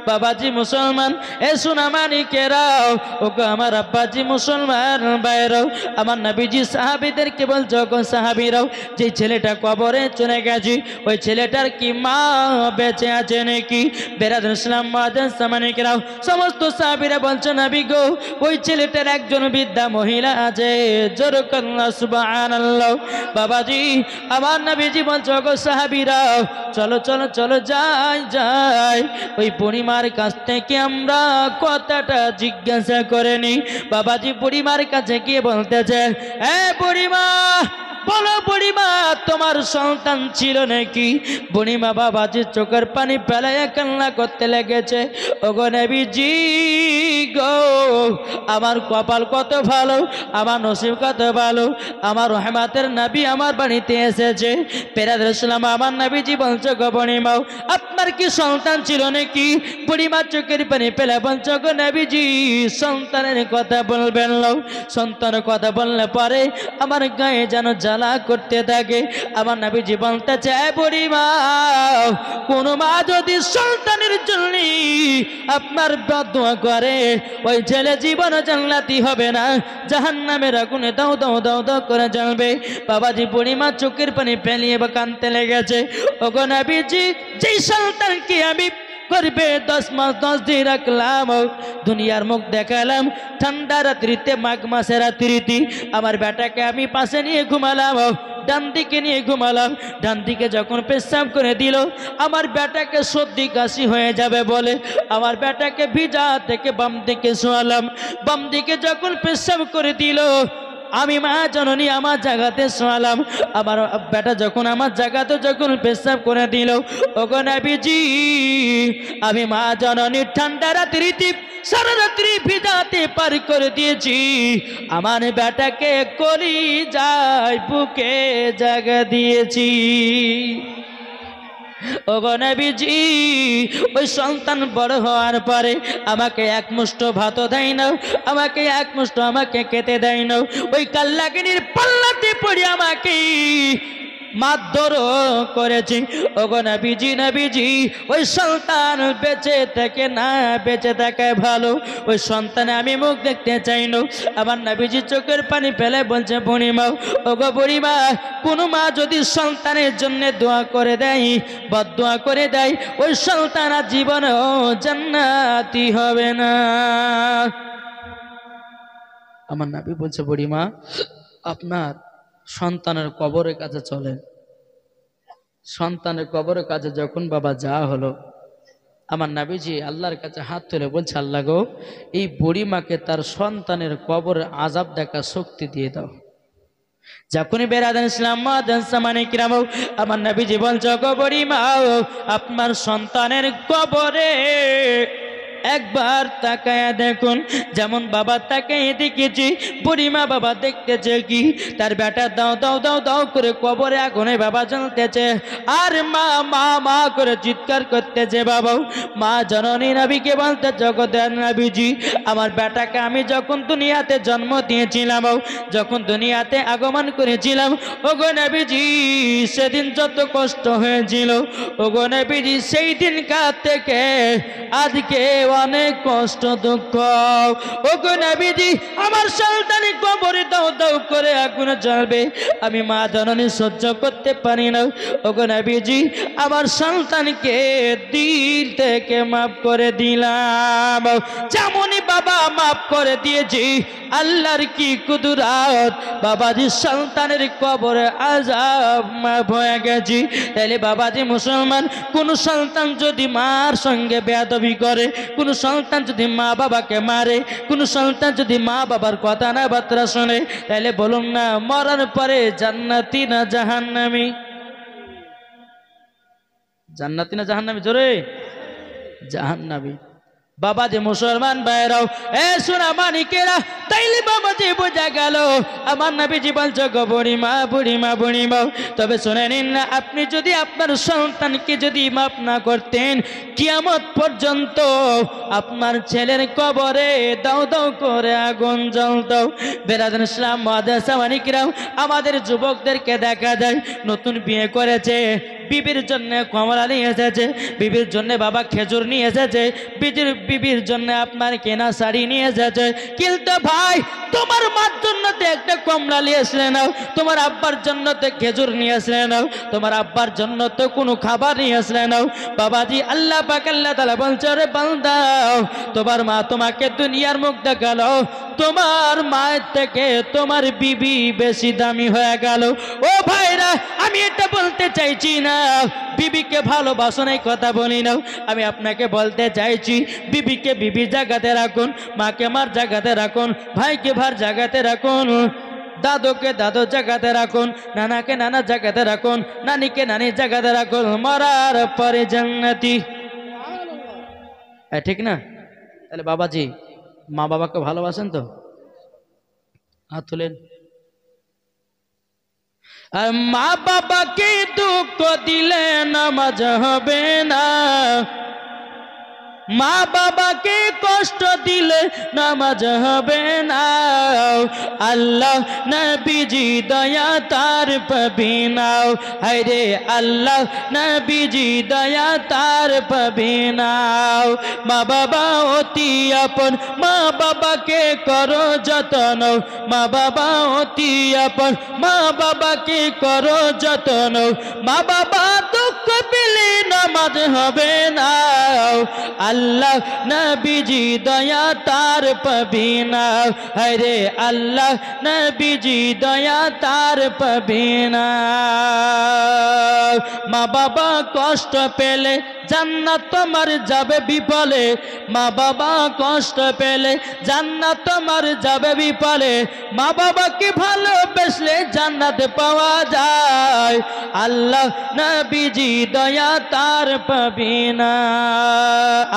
বাবাজি মুসলমান, এ সোনা মানিকেরাও, ও গো আমার আব্বাজি মুসলমান ভাইরাও, আমার নবীজি সাহাবীদেরকে বলছো, গো সাহাবীরাও, যে ছেলেটা কবরে চলে গেছে ওই ছেলেটার কি মা বেঁচে আছে নাকি? বেরাদার ইসলাম মুআজ্জাজ মানিকেরাও, সমস্ত সাহাবীরা বলছো, নবী গো, ওই ছেলেটার একজন বৃদ্ধা মহিলা আছে। জোরে বলুন সুবহানাল্লাহ। বাবাজি আমার নবীজি বলছো, গো সাহাবীরাও, চলো চলো চলো যাই যাই, ওই বুড়িমার কাছ থেকে আমরা কথাটা জিজ্ঞাসা করে নি। বাবাজি বুড়িমার কাছে গিয়ে বলতেছে, এ বুড়িমা, বলো বুড়িমা, তোমার সন্তান ছিল নাকি? বুড়িমা বাবাজি চোখের পানি ফেলাইয়া কান্না করতে লেগেছে, ওগো নবীজি গো, আমার কপাল কত ভালো, আমার নসিব কত ভালো, আমার রহমতের নবী আমার বাড়িতে এসেছে। পেরাদার ইসলাম আমার নবীজি বলছো, গো বুড়িমা, আপনার কি সন্তান ছিল নাকি? বুড়িমা চোখের পানি ফেলে বলছো, গো নবীজি, সন্তানের কথা বলবেন না, সন্তানের কথা বললে পরে আমার গায়ে যেন জ্বালা করতে থাকে। আমার নবীজি বলতে চায়, বুড়িমা, কোন মা যদি সন্তানের জন্য আপনার বদদোয়া করে ওই ছেলে জীবন জান্নাতি হবে না, জাহান্নামের আগুনে দাও দাও দাও দাও করে জ্বলবে। বাবাজি বুড়িমা চোখের পানি ফেলিয়ে বা কাঁদতে লেগেছে, ওগো নবীজি, যেই সন্তানকে আমি করবে 10 মাস 10 দিন রাখলাম, দুনিয়ার মুখ দেখালাম, ঠান্ডা রাত্রিতে, মাঘ মাসের রাত্রিতে আমার বেটাকে আমি পাশে নিয়ে ঘুমালাম, ডান দিকে নিয়ে ঘুমালাম, ডান দিকে যখন পেশাব করে দিল আমার বেটাকে সর্দি কাশি হয়ে যাবে বলে আমার বেটাকে ভিজা থেকে বাম দিকে শোয়ালাম, বাম দিকে যখন পেশাব করে দিল আমি মা জননী আমার জায়গাতে শোয়ালাম, আমার বেটা যখন আমার জায়গাতে যখন পেশাব করে দিল, ওগো নবীজি, আমি মা জননীর ঠান্ডা রাত্রিতে সারা রাত্রি ভিজাতে পার করে দিয়েছি, আমার বেটাকে কলিজায় বুকে জায়গা দিয়েছি। ওগো নবীজি, ওই সন্তান বড় হওয়ার পরে আমাকে এক মুষ্ঠ ভাত দেয় না, আমাকে এক মুষ্ঠ আমাকে খেতে দেয় না, ওই কাল্লাগিনীর পাল্লাতে পড়ে আমাকে মারধর করেছে। ওগো নবীজি, নবীজি, ওই সন্তান বেঁচে থাকে না বেঁচে থাকে ভালো, ওই সন্তানে আমি মুখ দেখতে চাই না। আমার নবীজি চোখের পানি ফেলে বলছে, বুড়িমা, ওগো বুড়িমা, কোনো মা যদি সন্তানের জন্য দোয়া করে দেয়, বদদোয়া করে দেয়, ওই সন্তান আর জীবনেও জান্নাতি হবে না। আমার নবী বলছে, বুড়িমা, আপনার সন্তানের কবরের কাছে চলেন। সন্তানের কবরের কাছে যখন বাবা যাওয়া হলো, আমার নবীজি আল্লাহর কাছে হাত তুলে বলছে, আল্লাহ গো, এই বুড়িমাকে তার সন্তানের কবরের আযাব দেখা শক্তি দিয়ে দাও। যখনই বেরাদান ইসলাম মুআজ্জাজ মানিকরাম, আমার নবীজি বলছে, গো বুড়িমা, আপনার সন্তানের কবরে একবার তাকায়া দেখুন। যেমন বাবা তাকায় দেখেছি, বুড়িমা বাবা দেখতেছে কি তার বেটা দাও দাও দাও দাও করে কবরে আগুনে বাবা জ্বলতেছে, আর মা মা মা করে চিৎকার করতেছে। বাবা মা জননী নবীকে বলতে, জগতের নবীজি, আমার বেটাকে আমি যখন দুনিয়াতে জন্ম দিয়েছিলাম, যখন দুনিয়াতে আগমন করেছিলাম, ওগো নবীজি, সেদিন যত কষ্ট হয়েছিল, ওগো নবীজি, সেই দিনকার থেকে আজকে অনেক কষ্ট দুঃখ। ওগো নবীজি আমার সন্তান কবরে দাও দাও করে আগুনে জ্বলবে, আমি মা জননী সহ্য করতে পারি না। ওগো নবীজি আমার সন্তানকে দিল থেকে মাফ করে দিলাম। যেমনই বাবা মাফ করে দিয়েছি, আল্লাহর কি কুদরত, বাবাজি সন্তানের কবরে আযাব মাফ হয়ে গেছি। তাহলে বাবাজি মুসলমান, কোন সন্তান যদি মার সঙ্গে বেয়াদবি করে, কোন সন্তান যদি মা বাবাকে মারে, কোন সন্তান যদি মা বাবার কথা না বার্তা শোনে, তাহলে বলুন না মরার পরে জান্নাতি না জাহান্নামী? জান্নাতি না জাহান্নামী? জোরে জাহান্নামী। বাবা যে মুসলমান ভাইরাও, এ সোনা মানিকেরা, তাইলে বাবা যে বোঝা গেল আমার নবীজি বলছে গো বুড়িমা বুড়িমা বুড়িমা। তবে শুনে নিন না, আপনি যদি আপনার সন্তানকে যদি মাফ না করতেন, কিয়ামত পর্যন্ত আপনার ছেলের কবরে দাও দাও করে আগুন জ্বলত। বেরাদান ইসলাম মাদ্রাসা মানিকেরাও, আমাদের যুবকদেরকে দেখা যায় নতুন বিয়ে করেছে, বিবির জন্য কমলা নিয়ে এসেছে, বিবির জন্য বাবা খেজুর নিয়ে এসেছে, বিবির জন্য আপনার কেনা শাড়ি নিয়ে এসেছে। কিন্তু ভাই, তোমার মার জন্য তো একটা কমলা নিয়ে আসলে নাও, তোমার আব্বার জন্য তো খেজুর নিয়ে আসলে নাও, তোমার আব্বার জন্য তো কোনো খাবার নিয়ে আসলে নাও। বাবাজি আল্লাহ পাক আল্লাহ তাআলা বলছে, রে বান্দা, তোমার মা তোমাকে দুনিয়ার মুখ দেখালো, তোমার মায়ের থেকে তোমার বিবি বেশি দামি হয়ে গেল। ও ভাইরা, আমি এটা বলতে চাইছি না বিবিকে ভালোবাসুন, এই কথা বলি না। আমি আপনাকে বলতে চাইছি, বিবিকে বিবি জায়গাতে রাখুন, মাকে মার জায়গাতে রাখুন, ভাইকে ভার জায়গাতে রাখুন, দাদুকে দাদু জায়গাতে রাখুন, নানাকে নানা জায়গাতে রাখুন, নানিকে নানির জায়গাতে রাখুন, মরার পরে জান্নাতি। ঠিক না? তাহলে বাবাজি মা বাবাকে ভালোবাসেন তো? হাত তুলেন। আর মা বাবাকে দুঃখ দিলে নামাজ হবে না, মা বাবাকে কষ্ট দিলে নামাজ হবে না। আল্লাহ নবীজি দয়া তার পাবি না, হায়রে আল্লাহ নবীজি দয়া তার পাবি না। মা বাবা অতি আপন, মা বাবাকে করো যত্ন, মা বাবা অতি আপন, মা বাবাকে করো যত্ন। মা বাবা দুঃখ পেলে নামাজ হবে না, আল্লাহ নবীজি দয়া তার পাবি না, হরে আল্লাহ নবীজি দয়া তার পাবি না। মা বাবা কষ্ট পেলে জান্নাত তোমার যাবে বিফলে, মা বাবা কষ্ট পেলে জান্নাত তোমার যাবে বিফলে। মা বাবাকে ভালোবাসলে জান্নাত পাওয়া যায়, আল্লাহ নবীজি দয়া তার পাবি না।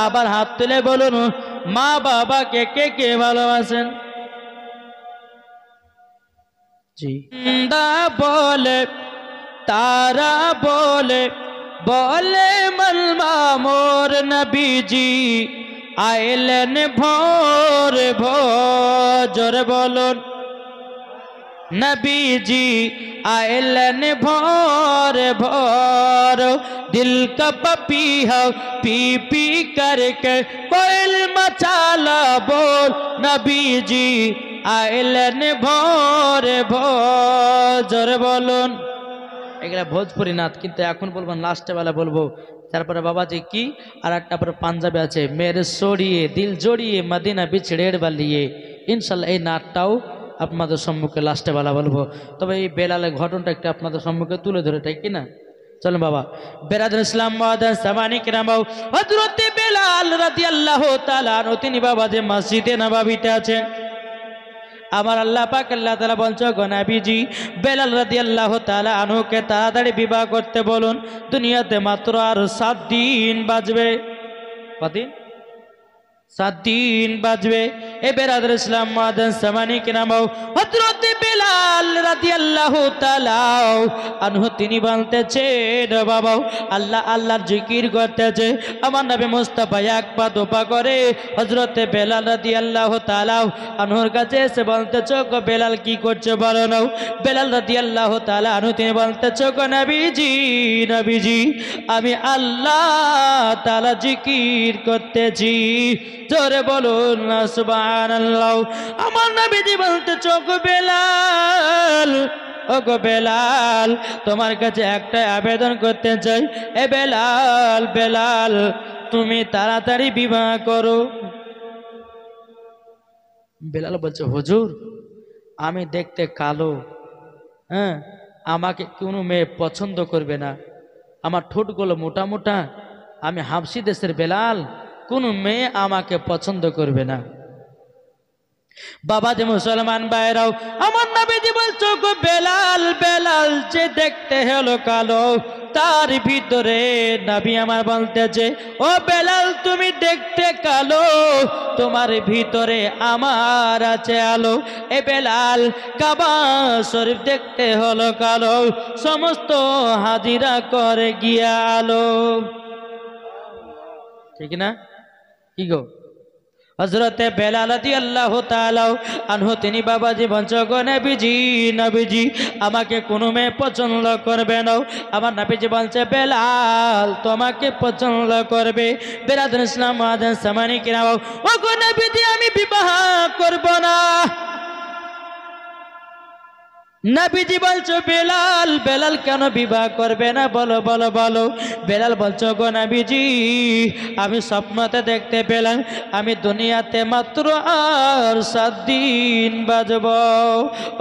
আবার হাত তুলে বলুন, মা বাবাকে কে কে ভালোবাসেন? জি বলে তারা বলে বলে মলমা মোর নবীজি আইলেন ভোর ভোর। জোরে বলুন, নবীজি आयलन भोर भोर, दिल का पपीहा पी पी करके कोयल मचाला बोल, नबी जी आयलन भोर भोर। জোরে বলুন। এগুলা ভোজপুরি নাচ, কিন্তু এখন বলবো লাস্টে বেলা বলবো। তারপরে বাবাজি কি আর একটা পরে পাঞ্জাবি আছে, মেরে সরিয়ে দিল জড়িয়ে মদিনা বিছড়ের বালিয়ে। ইনশাল্লাহ এই নাটটাও আপনাদের সম্মুখে লাস্টে বেলা বলবো। তবে এই বেলালের ঘটনাটা একটু আপনাদের সম্মুখে তুলে ধরে, তাই কি না? চলুন বাবা। বেরাদুল ইসলাম হযরত বেলাল রাদিয়াল্লাহু তাআলা আনহু, তিনি বাবা যে মসজিদে নববীতে আছেন, আমার আল্লাহ পাক আল্লাহ তাআলা বলছে, গো নবীজি বেলাল রাদিয়াল্লাহু তাআলা আনহুকে তাড়াতাড়ি বিবাহ করতে বলুন, দুনিয়াতে মাত্র আর 7 দিন বাঁচবে। কদিন? 7 দিন বাজবে। এ বেরাদর ইসলাম মুআজ্জিন সামানি কে নামও হযরত বেলাল রাদিয়াল্লাহু তাআলা আনহু তিনি বলতেছেন বাবা আল্লাহ আল্লাহর জিকির করতেছে। আমার নবী মুস্তাফা এক পা দুপা করে হযরত বেলাল রাদিয়াল্লাহু তাআলা আনহুর কাছে এসে বলতেছে গো বেলাল কি করছো বলো না। বেলাল রাদিয়াল্লাহু তাআলা আনহু তিনি বলতেছে গো নবীজি নবীজি আমি আল্লাহ তাআলা জিকির করতেছি। জোরে বলুন না সুবহানাল্লাহ। আমার নবীজি বলতেছে গো বেলাল ও গো বেলাল তোমার কাছে একটা আবেদন করতে চাই। এ বেলাল বেলাল তুমি তাড়াতাড়ি বিবাহ করো। বেলাল বলছে হুজুর আমি দেখতে কালো, হ্যাঁ আমাকে কোনো মেয়ে পছন্দ করবে না, আমার ঠোঁটগুলো মোটা মোটা, আমি হাবশি দেশের বেলাল, কোনো মেয়ে আমাকে পছন্দ করবে না। বাবা যে মুসলমান ভাইরাও আমার নবীজি বলছো গো বেলাল বেলাল যে দেখতে হলো কালো তার ভিতরে নবী আমার বলতেছে ও বেলাল তুমি দেখতে কালো তোমার ভিতরে আমার আছে আলো। এ বেলাল কাবা শরীফ দেখতে হলো কালো সমস্ত হাজিরা করে গিয়া আলো। ঠিক না কি গো? হযরতে বেলাল রাদিয়াল্লাহু তাআলা আনহু তিনি বাবাজি বলছো গো নবীজি নবীজি আমাকে কোনো মেয়ে পছন্দ করবে না। আমার নবীজি বলছে বেলাল তোমাকে পছন্দ করবে। বেরাদর ইসলাম মুআজ্জিন সামানি কে নাও ও গো নবীজি আমি বিবাহ করব না। নবীজি বলছো বেলাল বেলাল কেন বিবাহ করবে না বলো বলো বলো। বেলাল বলছো গো নবীজি আমি স্বপ্নতে দেখতে পেলাম আমি দুনিয়াতে মাত্র আর 7 দিন বাঁচব।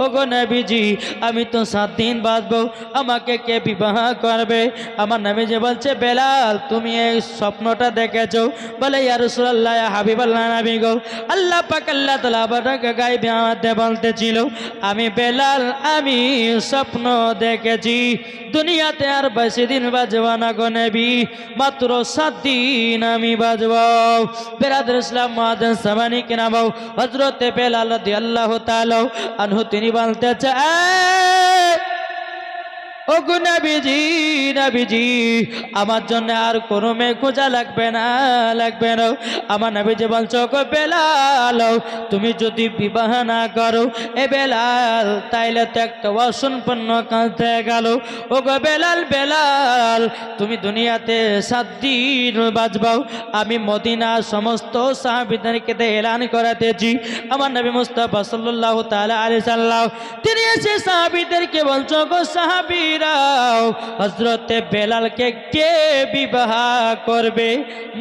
ও গো নবীজি আমি তো 7 দিন বাঁচব, আমাকে কে বিবাহ করবে? আমার নবীজি বলছে বেলাল তুমি এই স্বপ্নটা দেখেছো? বলে ইয়া রাসূলুল্লাহ ইয়া হাবিবাল্লাহ নবী গো আল্লাহ পাক আল্লাহ তাআলা বারাকা গায়বে আমাদের বলতেছিল আমি বেলাল আমি স্বপ্ন দেখেছি দুনিয়াতে আর বেশি দিন বাঁচব না গো নবী মাত্র 7 দিন আমি বাঁচব। বেরাদর ইসলাম মুআজ্জিন সামানি কে নাম হযরত বেলাল রাদিয়াল্লাহু তাআলা আনহু তিনি বলতেছে ও গো নবীজি নবীজি আমার জন্য আর কোনো মেয়ে খোঁজা লাগবে না লাগবে না। আমার নবীজি বলছো গো বেলাল তুমি যদি বিবাহ না করো এ বেলাল তাইলে তো একটা অসম্পূর্ণ কাজ হয়ে গেল। ও গো বেলাল বেলাল তুমি দুনিয়াতে 7 দিন বাঁচবাও আমি মদিনা সমস্ত সাহাবীদেরকে এলান করাতেছি। আমার নবী মুস্তাফা সাল্লাল্লাহু তাআলা আলাইহি সাল্লাম তিনি এসে সাহাবীদেরকে বলছো গো সাহাবী হযরতে বেলালকে কে বিবাহ করবে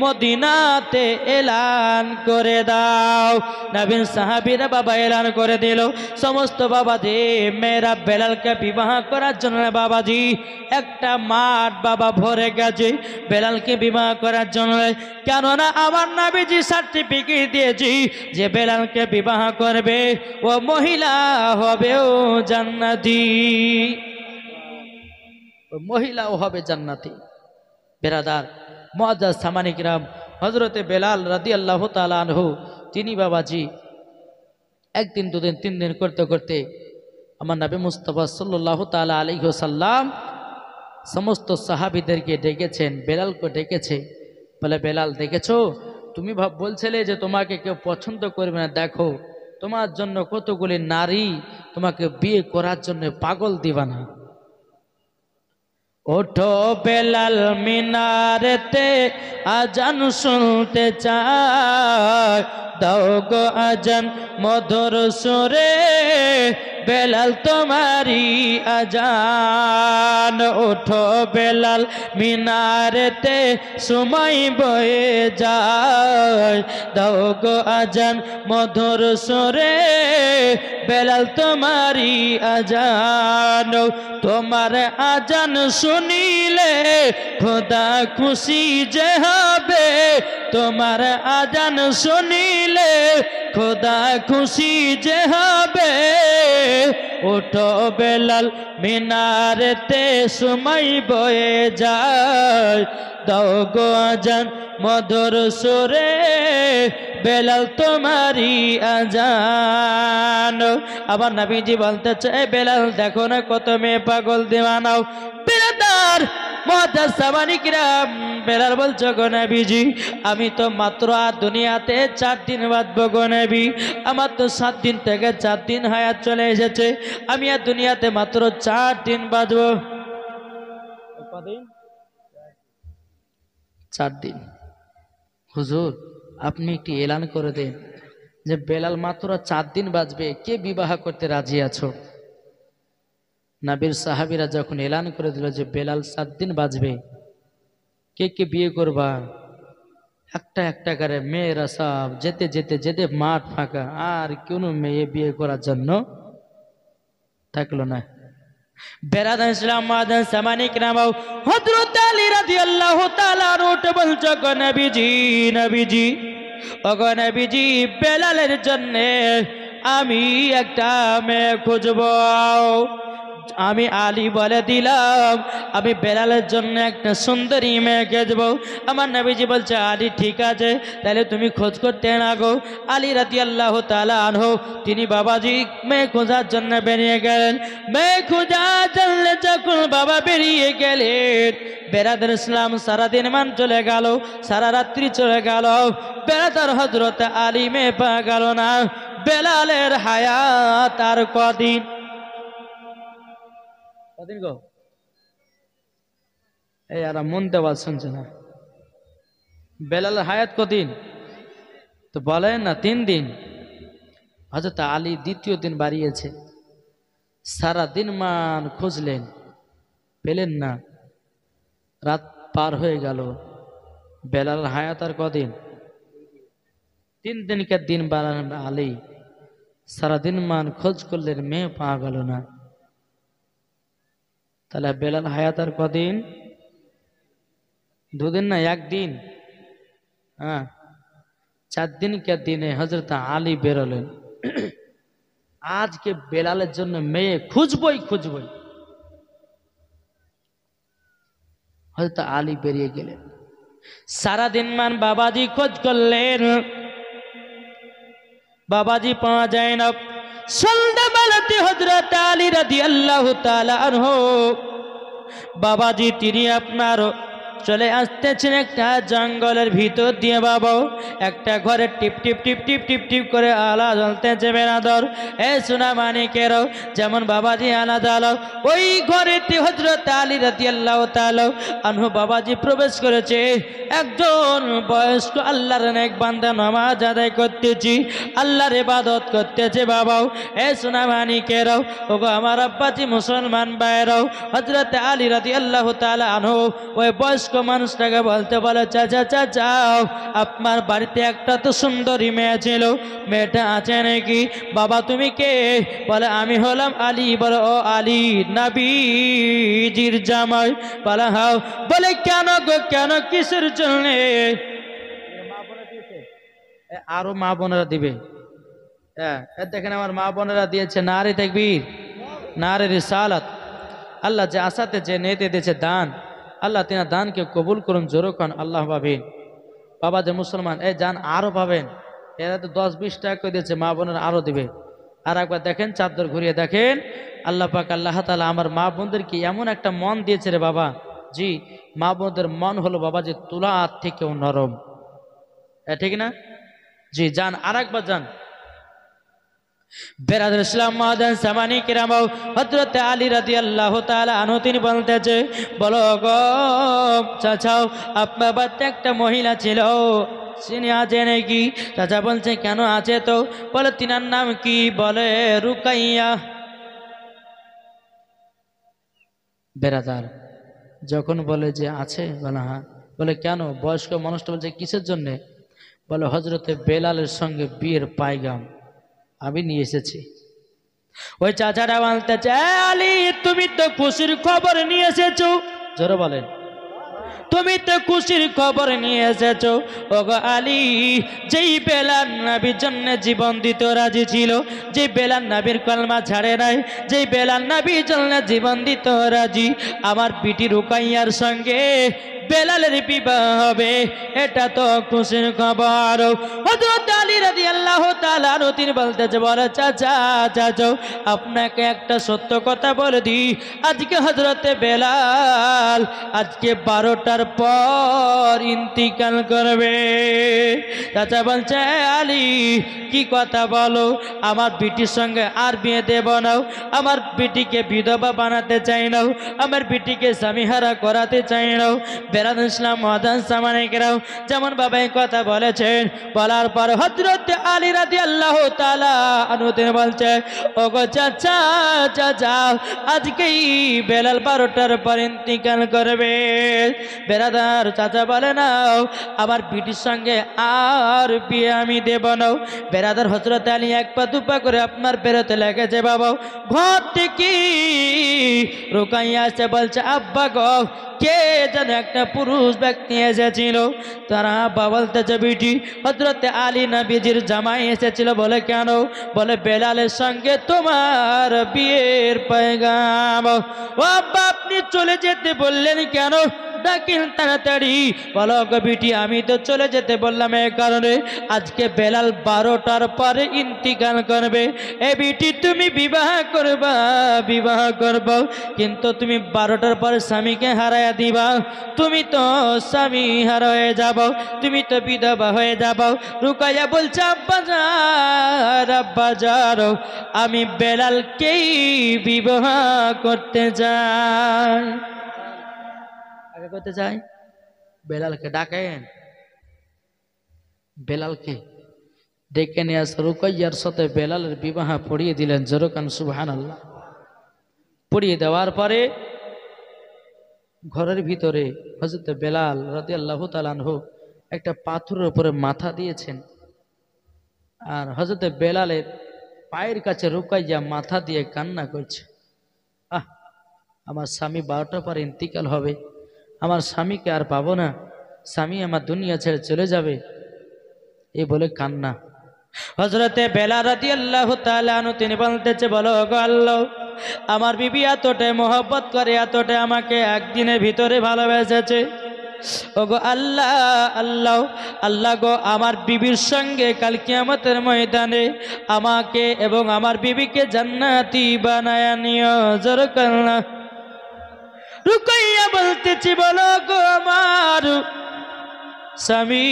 মদিনাতে এলান করে দাও। নবীন সাহাবীরা বাবা এলান করে দিল সমস্ত বাবাজি মেয়েরা বেলালকে বিবাহ করার জন্য বাবাজি একটা মাঠ বাবা ভরে গেছে বেলালকে বিবাহ করার জন্য। কেননা আমার নবীজি সার্টিফিকেট দিয়েছি যে বেলালকে বিবাহ করবে ও মহিলা হবে ও জান্নাতি, মহিলাও হবে জান্নাতি। বেরাদার মুআজ্জিন সামানি কিরাম হযরতে বেলাল রাদিয়াল্লাহু তাআলা আনহু তিনি বাবাজি 1 দিন 2 দিন 3 দিন করতে করতে আমার নবী মুস্তাফা সাল্লাল্লাহু তাআলা আলাইহি ওয়াসাল্লাম সমস্ত সাহাবীদেরকে ডেকেছেন, বেলালকে ডেকেছে। বলে বেলাল দেখেছো তুমি বলছিলে যে তোমাকে কেউ পছন্দ করবে না, দেখো তোমার জন্য কতগুলি নারী তোমাকে বিয়ে করার জন্য পাগল দিবানা। ওঠো বেলাল মিনারেতে আজান শুনতে চায় দাও গো আজান মধুর সুরে বেলাল তোমারি আজান। ওঠো বেলাল মিনারেতে সময় বয়ে যায় দাও গো আজান মধুর সুরে বেলাল তোমারি আজান। তোমার আজান শুনিলে খোদা খুশি যে হবে, তোমার আজান শুনিলে খোদা খুশি যে হবে। ওঠো বেলাল মিনারেতে সময় বয়ে যায়, দাও গো আজান মধুর সুরে, বেলাল তোমারই আজান। আবার নবীজি বলতে চায়, বেলাল দেখো না কত মেয়ে পাগল দিওয়ানাও। বেরাদার মুআজ্জাজ সামানিকরাম, বেলাল বলছো গো নবীজি আমি তো মাত্র দুনিয়াতে 4 দিন বাঁচবো গো নবী, আমার তো 7 দিন থেকে 4 দিন হায়াত চলে এসেছে, আমি আর দুনিয়াতে মাত্র 4 দিন বাঁচবো। কদিন? 4 দিন। হুজুর আপনি একটি এলান করে দেন যে বেলাল মাত্র 4 দিন বাঁচবে, কে বিবাহ করতে রাজি আছো? নবীর সাহাবীরা যখন এলান করে দিল যে বেলাল 7 দিন বাঁচবে, কে কে বিয়ে করবা? একটা একটা করে মেয়েরা সব যেতে যেতে যেতে মাঠ ফাঁকা, আর কোনো মেয়ে বিয়ে করার জন্য থাকলো না। বেরাদার ইসলাম মুআজ্জাজ সামানিকরাম, হযরত আলী রাদিয়াল্লাহু তাআলা উঠে বলছো গো নবীজি, নবীজি ও গো নবীজি বেলালের জন্য আমি একটা মেয়ে খুঁজবো। আমি আলী বলে দিলাম আমি বেলালের জন্য একটা সুন্দরী মেয়ে খুঁজবো। আমার নবীজি বলছে আলী ঠিক আছে, তাহলে তুমি খোঁজ করতে না গো। আলী রাদিয়াল্লাহু তাআলা আনহু তিনি বাবাজি মেয়ে খোঁজার জন্য বেরিয়ে গেলেন। মেয়ে খোঁজার জন্য যখন বাবা বেরিয়ে গেলেন, বেরাদার ইসলাম সারাদিন মান চলে গেল, সারা রাত্রি চলে গেল, বেরাদার হযরত আলী মেয়ে পাওয়া গেল না। বেলালের হায়াত আর কদিন? কদিন গো? এই আর মন দেওয়া শুনছে না। বেলালের হায়াত কদিন তো বলেন না? 3 দিন। হযরত আলী দ্বিতীয় দিন বাড়িয়েছে, সারা দিন মান খুঁজলেন, পেলেন না, রাত পার হয়ে গেল। বেলাল হায়াত আর কদিন? 3 দিনকে দিন বাড়ালেন আলী, সারাদিন মান খোঁজ করলেন, মেয়ে পাওয়া গেল না। তাহলে বেলাল হায়াত আর কদিন? 2 দিন না, 1 দিন। হ্যাঁ, 4 দিনকে দিনে হযরত আলী বেরোলেন, আজকে বেলালের জন্য মেয়ে খুঁজবই খুঁজবই। হযরত আলী বেরিয়ে গেলেন, সারাদিন মান বাবাজি খোঁজ করলেন, বাবাজি পাওয়া যায় না। সন্ধ্যাবেলাতে হযরত আলী রাদিয়াল্লাহু তাআলা আনহু বাবাজি তিনি আপনার চলে আসতেছেন একটা জঙ্গলের ভিতর দিয়ে। বাবা একটা ঘরে টিপ টিপ টিপ টিপ টিপ টিপ করে আলা জ্বলতেছে। বেরাদর এ সোনা মানিকেরও যেমন বাবাজি আলা জ্বালো, ওই ঘরেতে হযরত আলী রাদিয়াল্লাহু তাআলা আনহু বাবাজি প্রবেশ করেছে। একজন বয়স্ক আল্লাহর নেক বান্দা নামাজ আদায় করতেছি, আল্লাহর ইবাদত করতেছে। বাবাও এ সোনা মানিকেরও, ওগো আমার আব্বাজি মুসলমান ভাইরাও, হযরত আলী রাদিয়াল্লাহু তাআলা আনহু ওই বয়স্ক মানুষটাকে বলতে বলে, চাচা চাচাও আপনার বাড়িতে একটা তো সুন্দরী মেয়ে ছিল, মেয়েটা আছে নাকি? বাবা তুমি কে? বলে আমি হলাম আলী। বলে ও আলী নবীজির জামাই? বলে হাও। বলে কেন গো কেন, কিসের জন্য? আরো মা বোনেরা দিবে। হ্যাঁ দেখেন আমার মা বোনেরা দিয়েছে নারে তাকবীর, নারে রিসালাত। আল্লাহ যে আসাতে যে নেতে দিয়েছে দান, আল্লাহ তিনা দানকে কবুল করুন। জোরো খান আল্লাহ পাবেন। বাবা যে মুসলমান এই জান আরো পাবেন। এরা তো 10-20 টাকা করে দিয়েছে, মা বোনের আরো দিবে। আর একবার দেখেন চাদর ঘুরিয়ে দেখেন, আল্লাহ পাক আল্লাহ তাআলা আমার মা বোনদেরকে এমন একটা মন দিয়েছে রে বাবা। জি মা বোনদের মন হলো বাবা যে তুলার থেকেও নরম, ঠিক না? জি যান আর একবার যান। বেরাদার ইসলাম মুআজ্জাজ সামানিকরাম, হযরত আলী রাদিয়াল্লাহু তাআলা আনহু তিনি বলতেছে, বলো গো চাচাও আপনার বাড়িতে একটা মহিলা ছিল, চিনি আছে নাকি? চাচা বলছে কেন আছে তো? বলে তিনার নাম কি? বলে রুকাইয়া। বেরাদার যখন বলে যে আছে, বলে হ্যাঁ। বলে কেন? বয়স্ক মানুষটা বলছে কিসের জন্যে? বলে হযরতে বেলালের সঙ্গে বিয়ের পায়গাম আমি নিয়ে এসেছি। ওই চাচারা বলতেছে, আলী তুমি তো খুশির খবর নিয়ে এসেছো। জোরে বলেন। তুমি তো খুশির খবর নিয়ে এসেছো ওগো আলী। যেই বেলাল নবীর জন্য জীবন দিতে রাজি ছিল, যে বেলাল নবীর কলমা ছাড়ে নাই, যেই বেলাল নবীর জন্য জীবন দিতে রাজি, আমার বিটি রুকাইয়ার সঙ্গে বেলালের বিবাহ হবে, এটা তো খুশির খবর। হযরত আলী রাদিয়াল্লাহু তাআলা আনহু তিনি বলতেছে, বলে চাচা চাচা আপনাকে একটা সত্য কথা বলে দিই, আজকে হযরতে বেলাল আজকে 12টার পর ইন্তিকাল করবে। চাচা বলছে, আলী কি কথা বলো, আমার বিটির সঙ্গে আর বিয়ে দেব না, আমার বিটিকে বিধবা বানাতে চাই না, আমার বিটিকে স্বামীহারা করাতে চাই না। বেরাদ ইসলাম মহাদান সামানিকরাও যেমন বাবা এই কথা বলেছেন, বলার পর হযরত আলী রাদিয়াল্লাহু তাআলা আনহু তিনি বলছে, ওগো চাচা চাচা আজকেই বেলাল 12টার পর ইন্তিকাল করবে। বেরাদার চাচা বলে না, আমার বিটির সঙ্গে আর বিয়ে আমি দেব না। বেরাদার হযরত আলী এক পা দুপা করে আপনার বেরোতে লেগেছে। বাবা ঘর থেকে রুকাইয়া আসছে, বলছে আব্বা গো কে যেন একটা পুরুষ ব্যক্তি এসেছিল। তারা আব্বা বলতেছে, বিটি হযরত আলী নবীজির জামাই এসেছিল। বলে কেন? বলে বেলালের সঙ্গে তোমার বিয়ের পয়গাম। ও আব্বা আপনি চলে যেতে বললেন কেন? ডাকিল তাড়াতাড়ি। বলো গো বিটি আমি তো চলে যেতে বললাম এই কারণে, আজকে বেলাল 12টার পরে ইন্তিকাল করবে। এ বিটি তুমি বিবাহ করবা, বিবাহ করব, কিন্তু তুমি 12টার পরে স্বামীকে হারাইয়া দিবা, তুমি তো স্বামী হারা হয়ে যাব, তুমি তো বিধবা হয়ে যাব। রুকাইয়া বলছে, আব্বা যান আব্বা যান আমি বেলালকেই বিবাহ করতে চাই। আগে করতে চাই বেলালকে ডাকেন, বেলালকে ডেকে নিয়ে আসে। রুকাইয়ার সাথে বেলালের বিবাহ পড়িয়ে দিলেন। জোরকান সুবহানাল্লাহ। পড়িয়ে দেওয়ার পরে ঘরের ভিতরে হযরত বেলাল রাদিয়াল্লাহু তাআলা আনহু একটা পাথরের উপরে মাথা দিয়েছেন, আর হযরত বেলালের পায়ের কাছে রুকাইয়া মাথা দিয়ে কান্না করছে। আমার স্বামী 12টার পর ইন্তিকাল হবে, আমার স্বামীকে আর পাবো না, স্বামী আমার দুনিয়া ছেড়ে চলে যাবে, এই বলে কান্না। হযরতে বেলাল রাদিয়াল্লাহু তাআলা আনহু তিনি বলতেছে, বলো গো আল্লাহ আমার বিবি এতটাই মহব্বত করে, এতটাই আমাকে একদিনের ভিতরে ভালোবেসেছে। ওগো আল্লাহ আল্লাহ আল্লাহ গো আমার বিবির সঙ্গে কাল কিয়ামতের ময়দানে আমাকে এবং আমার বিবিকে জান্নাতি বানায় নিও। জোরকাল্লাহ। রুকাইয়া বলতেছি, বলো গো আমার স্বামী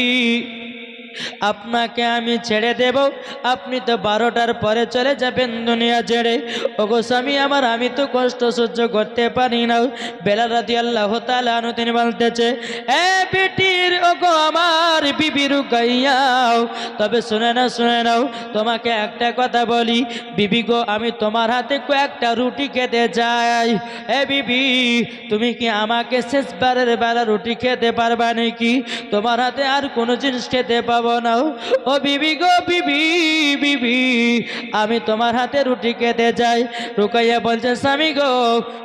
আপনাকে আমি ছেড়ে দেব, আপনি তো 12টার পরে চলে যাবেন দুনিয়া ছেড়ে। ওগো স্বামী আমার আমি তো কষ্ট সহ্য করতে পারি না। বেলাল রাদিয়াল্লাহু তাআলা আনহু তিনি বলতেছে, এ বেটির ওগো আমার বিবি রুকাইয়া তবে শুনে নাও তোমাকে একটা কথা বলি, বিবি গো আমি তোমার হাতে কয়েকটা রুটি খেতে চাই। এ বিবি তুমি কি আমাকে শেষবারের বেলা রুটি খেতে পারবা নাকি? তোমার হাতে আর কোনো জিনিস খেতে পাবো না। ও বিবি গো বিবি বিবি আমি তোমার হাতে রুটি খেতে যাই। রুকাইয়া বলছে, স্বামী গো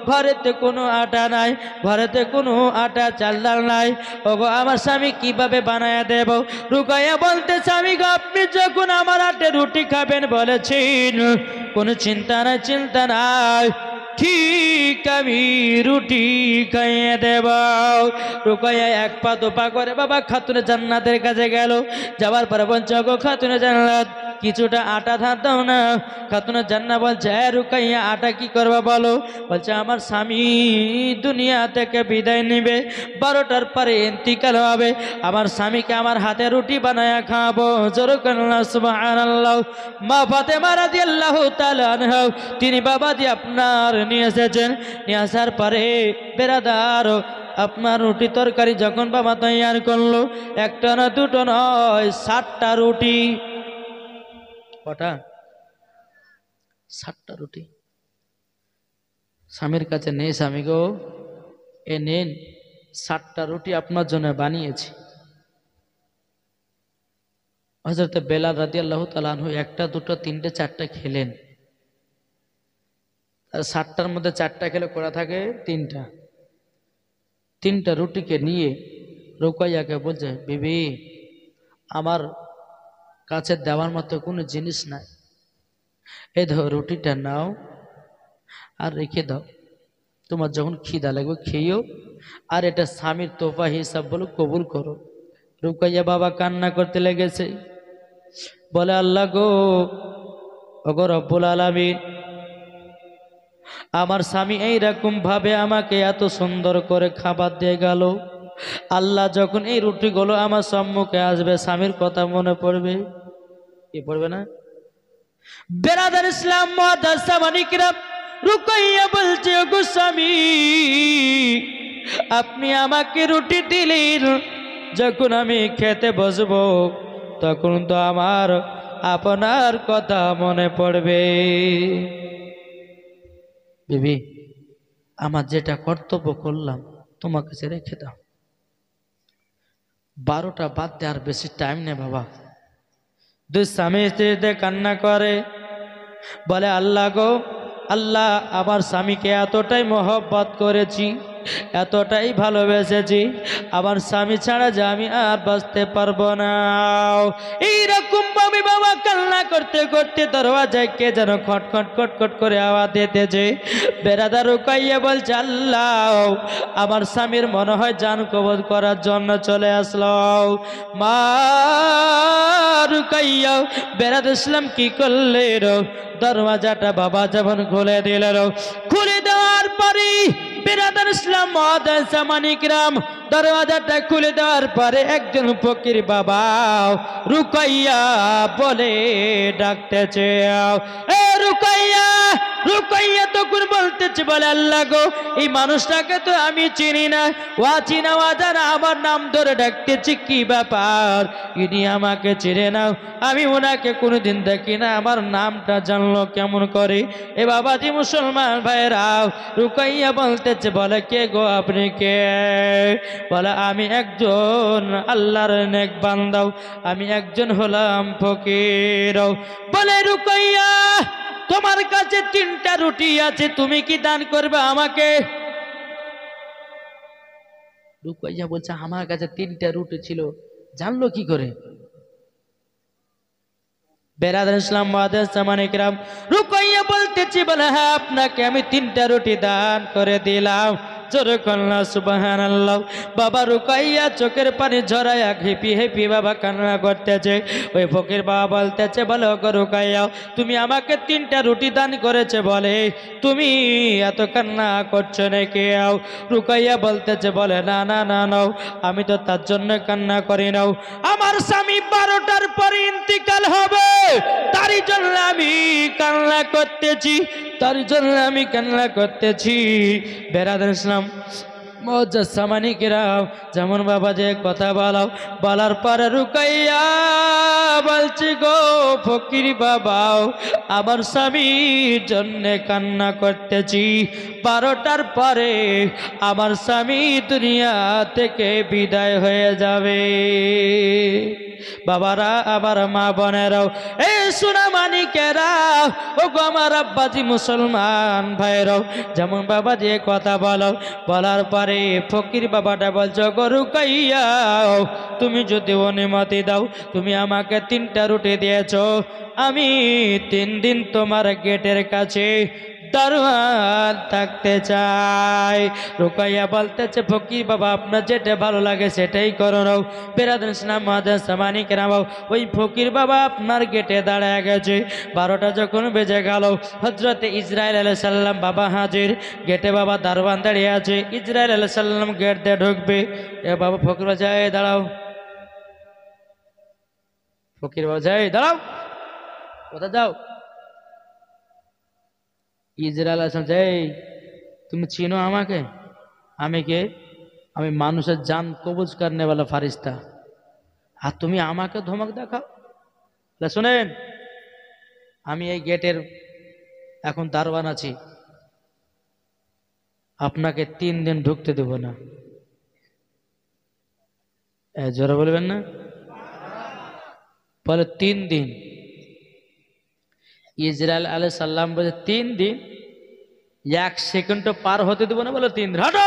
ঘরেতে কোনো আটা নাই, ঘরেতে কোনো আটা চাল ডাল নাই, ওগো আমার স্বামী কিভাবে বানায়া দেব? রুকাইয়া বলতে, স্বামী গো আপনি যখন আমার হাতে রুটি খাবেন বলেছেন, কোনো চিন্তা নাই, ঠিক আমি রুটি খাইয়ে দেব। রুকাইয়া এক পা দুপা করে বাবা খাতুনে জান্নাতের কাছে গেল। যাওয়ার পরে বলছে, গো খাতুনে জান্নাত কিছুটা আটা ধার দাও না। খাতুনে জান্নাত বলছে, রুকাইয়া আটা কি করবা বলো? বলছে, আমার স্বামী দুনিয়া থেকে বিদায় নিবে, 12টার পরে ইন্তিকাল হবে, আমার স্বামীকে আমার হাতে রুটি বানায়া খাবো। জোরকাল্লাহ সুবহানাল্লাহ। মা ফাতেমা রাদিয়াল্লাহু তাআলা আনহা তিনি বাবা দিয়ে আপনার নিয়ে এসেছেন। নিয়ে আসার পরে বেরাদার আপনার রুটি তরকারি যখন বাবা তৈয়ার করলো, একটা না দুটো নয় 60টা রুটি। কটা? 60টা রুটি। স্বামীর কাছে নেই, স্বামী গো এ নেন 60টা রুটি আপনার জন্য বানিয়েছি। হযরত বেলাল রাদিয়াল্লাহু তাআলা আনহু একটা দুটো তিনটে চারটা খেলেন। আর 60টার মধ্যে 4টা খেলে করা থাকে 3টা। তিনটা রুটিকে নিয়ে রুকাইয়াকে বলছে, বিবি আমার কাছে দেওয়ার মতো কোনো জিনিস নাই, এই ধরো রুটিটা নাও আর রেখে দাও, তোমার যখন খিদা লাগবে খেয়েও, আর এটা স্বামীর তোফা হিসাব বলো, কবুল করো। রুকাইয়া বাবা কান্না করতে লেগেছে, বলে আল্লাহ গো, ওগো রব্বুল আলামিন, আমার স্বামী এইরকম ভাবে আমাকে এত সুন্দর করে খাবার দিয়ে গেল, আল্লাহ যখন এই রুটিগুলো আমার সম্মুখে আসবে স্বামীর কথা মনে পড়বে, কি পড়বে না? বেরাদার ইসলাম মাদাসামানিকরাম, রুকাইয়া বলছে, ওগো স্বামী, আপনি আমাকে রুটি দিলেন, যখন আমি খেতে বসবো তখন তো আমার আপনার কথা মনে পড়বে। বিবি আমার যেটা কর্তব্য করলাম তোমার কাছে রেখে দাও। 12টা বাদতে আর বেশি টাইম নেই বাবা। দুই স্বামী স্ত্রীতে কান্না করে, বলে আল্লাহ গো, আল্লাহ আমার স্বামীকে এতটাই মহব্বত করেছি, এতটাই ভালোবেসেছি, আমার স্বামী ছাড়া যে আমি আর বাঁচতে পারবো না। এইরকম ভাবে বাবা কান্না করতে করতে দরওয়াজায় কে যেন খটখট খটখট করে আওয়াজ দিতেছে। বেরাদার রুকাইয়া বলছে, আল্লাহ আমার স্বামীর মনে হয় জান কবজ করার জন্য চলে আসলো। মা রুকাইয়া বেরাদ ইসলাম কি করলে, দরওয়াজাটা বাবা যখন খুলে দিল, খুলে দেওয়ার পরে বেরাদার ইসলাম মাদাসামানিকরাম, দরওয়াজাটা খুলে দেওয়ার পরে একজন ফকির বাবা রুকাইয়া বলে ডাকতেছে, এ রুকাইয়া। রুকাইয়া তখন বলতেছে, বলে আল্লাহ গো, এই মানুষটাকে তো আমি চিনি না, ওয়াচিনা ওয়াজানা আমার নাম ধরে ডাকতেছি, কি ব্যাপার, ইনি আমাকে চিনে নাও, আমি ওনাকে কোনোদিন দেখি না, আমার নামটা জানলো কেমন করে? এ বাবাজি মুসলমান ভাইরাও, রুকাইয়া বলতেছে, বলে কে গো, আপনি কে? বলে আমি একজন আল্লাহর নেক বান্দাও, আমি একজন হলাম ফকির। বলে রুকাইয়া তোমার কাছে 3টা রুটি আছে, তুমি কি দান করবে আমাকে? রুকাইয়া বলছে, আমার কাছে 3টা রুটি ছিল, জানলো কি করে? বেরাদার ইসলাম মাদাসামানিকরাম, রুকাইয়া বলতেছি, বলে হ্যাঁ আপনাকে আমি 3টা রুটি দান করে দিলাম। জোরে কন্যা সুবহানাল্লাহ। বাবা রুকাইয়া চোখের পানি ঝরাইয়া হেপি হেপি বাবা কান্না করতেছে। ওই ফকির বাবা বলতেছে, বলে ওগো রুকাইয়া, তুমি আমাকে 3টা রুটি দান করেছে বলে তুমি এত কান্না করছো নাকি? রুকাইয়া বলতেছে, বলে না না না নাও, আমি তো তার জন্য কান্না করি নাও, আমার স্বামী 12টার পরে ইন্তিকাল হবে, তারই জন্য আমি কান্না করতেছি, তার জন্য আমি কান্না করতেছি। বেরাদার ইসলাম মাদাসামানিকরাম, যেমন বাবা যে কথা বলাও, বলার পরে রুকাইয়া বলছি, গো ফকির বাবাও, আমার স্বামীর জন্যে কান্না করতেছি, 12টার পরে আমার স্বামী দুনিয়া থেকে বিদায় হয়ে যাবে। বাবারা, আবার মা বোনেরাও, এই সোনা মানিকেরাও, ও গো আমার আব্বাজি মুসলমান ভাইরাও, যেমন বাবা যে কথা বলো, বলার পরে ফকির বাবাটা বলছো, গো রুকাইয়া তুমি যদি অনুমতি দাও, তুমি আমাকে 3টা রুটি দিয়েছো, আমি 3 দিন তোমার গেটের কাছে দারোয়ান থাকতে চাই। রুকাইয়া বলতেছে, ফকির বাবা আপনার যেটা ভালো লাগে সেটাই করো নাও। বেরাদার ইসলাম মাদাসামানিকরাম, ওই ফকির বাবা আপনার গেটে দাঁড়ায় গেছে। 12টা যখন বেজে গেল, হযরতে ইসরাইল আলাইহিস সালাম বাবা হাজির, গেটে বাবা দারোয়ান দাঁড়িয়ে আছে। ইসরাইল আলাইহিস সালাম গেট দিয়ে ঢুকবে, এ বাবা ফকির বাবা যায়, দাঁড়াও। ফকির বাবা যায়, দাঁড়াও, কোথায় যাও? ইসরাইল আলাইহিস এই তুমি চিনো আমাকে? আমি কে? আমি মানুষের জান কবজ করনে वाला ফারিস্তা, আর তুমি আমাকে ধমক দেখাও? শুনেন, আমি এই গেটের এখন দারোয়ান আছি, আপনাকে 3 দিন ঢুকতে দেব না। জোরে বলবেন না? বলে 3 দিন। ইসরাইল আলাইহিস সালাম বলে 3 দিন, 1 সেকেন্ডও পার হতে দেব না। বলে 3 দিন, হাঁটো।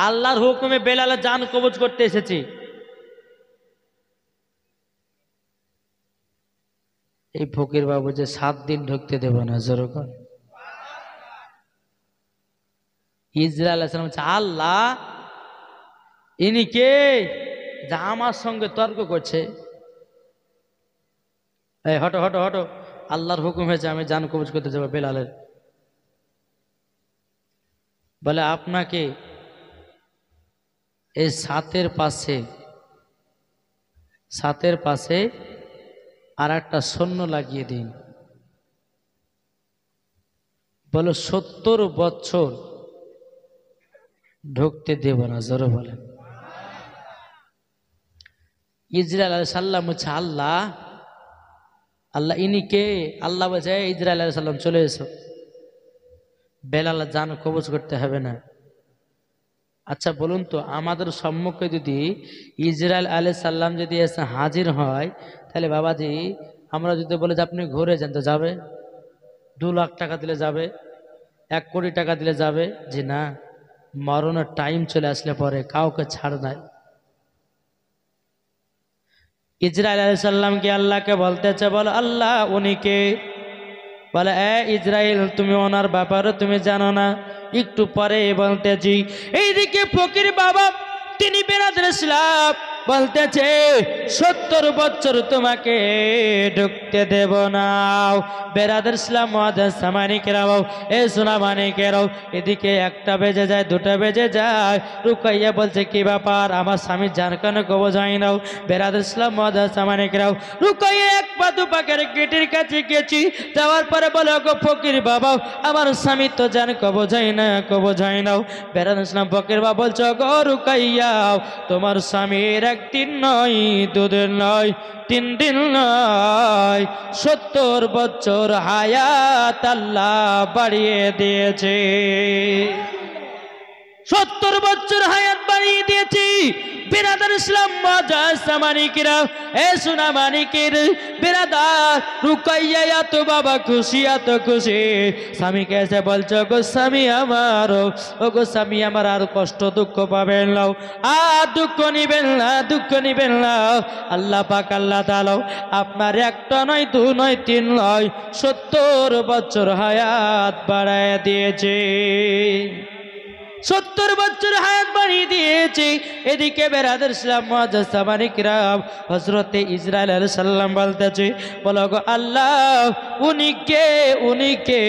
আল্লাহর হুকুমে বেলালের জান কবজ করতে এসেছি। এই ফকির বাবু যে 7 দিন ঢুকতে দেব না, যেরকম ইসরাইল আলাইহিস সালাম বলছে, আল্লাহ ইনি কে যা আমার সঙ্গে তর্ক করছে? এই হটো হটো হটো, আল্লাহর হুকুম হয়েছে আমি জান কবজ করতে যাবো বেলালের। বলে আপনাকে এই সাতের পাশে আর একটা শূন্য লাগিয়ে দিন। বলো 70 বছর ঢুকতে দেব না, জোরে বলেন। ইসরাইল আলাইহিস সালাম বলছে, আল্লাহ আল্লাহ ইনি কে? আল্লাহ বলছে, ইসরাইল আলাইহিস সালাম চলে এসো, বেলাল জান কবজ করতে হবে না। আচ্ছা বলুন তো, আমাদের সম্মুখে যদি ইসরাইল আলাইহিস সালাম যদি এসে হাজির হয়, তাহলে বাবাজি আমরা যদি বলে যে আপনি ঘুরে যান, তো যাবে? 2 লাখ টাকা দিলে যাবে? 1 কোটি টাকা দিলে যাবে? যে না, মরণের টাইম চলে আসলে পরে কাউকে ছাড় নাই। ইসরাইল আলাইহিস সালামকে আল্লাহকে বলতেছে, বলো আল্লাহ উনি কে? বলে, ইসরাইল তুমি ওনার ব্যাপারে তুমি জানো না, একটু পরে বলতেছি। এইদিকে ফকির বাবা তিনি বেরাদের ইসলাম বলতেছে, 70 বছর তোমাকে ঢুকতে দেব না। বেরাদের ইসলাম মুআজ্জাজ সামানিকেরাও, সুনামানিকেরাও, এদিকে 1টা বেজে যায়, 2টা বেজে যায়। রুকাইয়া বলছে, কি ব্যাপার, আমার স্বামীর জান কেন কবজ হয় না? বেরাদের ইসলাম মুআজ্জাজ সামানিকেরাও, রুকাইয়া 1 পা 2 পাকের গেটের কাছে গেছি, যাওয়ার পরে বলে, গো ফকির বাবা আমার স্বামী তো জান কবজ হয় না, কবজ হয় না। বেরাদের ইসলাম ফকির বাবা বলছে, গো রুকাইয়া তোমার স্বামীর 1 দিন নয়, 2 দিন নয়, 3 দিন নয়, 70 বছর হায়াত আল্লাহ বাড়িয়ে দিয়েছে। 70 বছর হায়াত বাড়িয়ে দিয়েছি। বেরাদার ইসলাম মুআজ্জাজ সামানিকেরা, সুনামানিকের বেরাদার রুকাইয়া এত বাবা খুশি, এত খুশি। স্বামীকে এসে বলছো, গো স্বামী আমার, ও গো স্বামী আমার, আর কষ্ট দুঃখ পাবেন না, আর দুঃখ নিবেন না, দুঃখ নিবেন না। আল্লাহ পাক আল্লাহ তাআলা আপনার 1টা নয়, 2 নয়, 3 নয়, 70 বছর হায়াত বাড়ায় দিয়েছে। 70 বছর হায়াত বাড়িয়ে দিয়েছে। এদিকে বেরাদের ইসলাম মুআজ্জাজ সামানিকেরা হযরতে ইসরাইল আলাইহিস সালাম বলতেছে, বলো গো আল্লাহ উনি কে, উনি কে?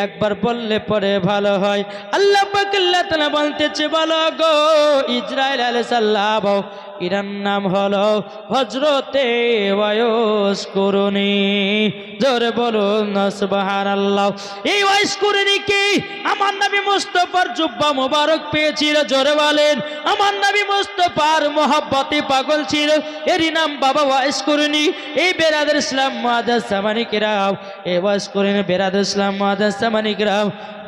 একবার বললে পরে ভালো হয়। আল্লাহ পাক আল্লাহ তাআলা বলতেছে, বলো গো ইসরাইল আলাইহিস সালাম, ইরার নাম হলো হযরতে ওয়াইস কুরুনি। জোরে বলুন সুবহানাল্লাহ। এই ওয়াইস কুরুনি কি আমার নবী মুস্তাফার জুব্বা মোবারক পেয়েছিল? জোরে বলেন। আমার নবী মুস্তাফার মহব্বতে পাগল ছিল, এরই নাম বাবা ওয়াইস কুরুনি। এই বেরাদের ইসলাম মুআজ্জাজ সামানিকেরা, এই ওয়াইস কুরুনি বেরাদের ইসলাম মুআজ্জাজ সামানিকেরা,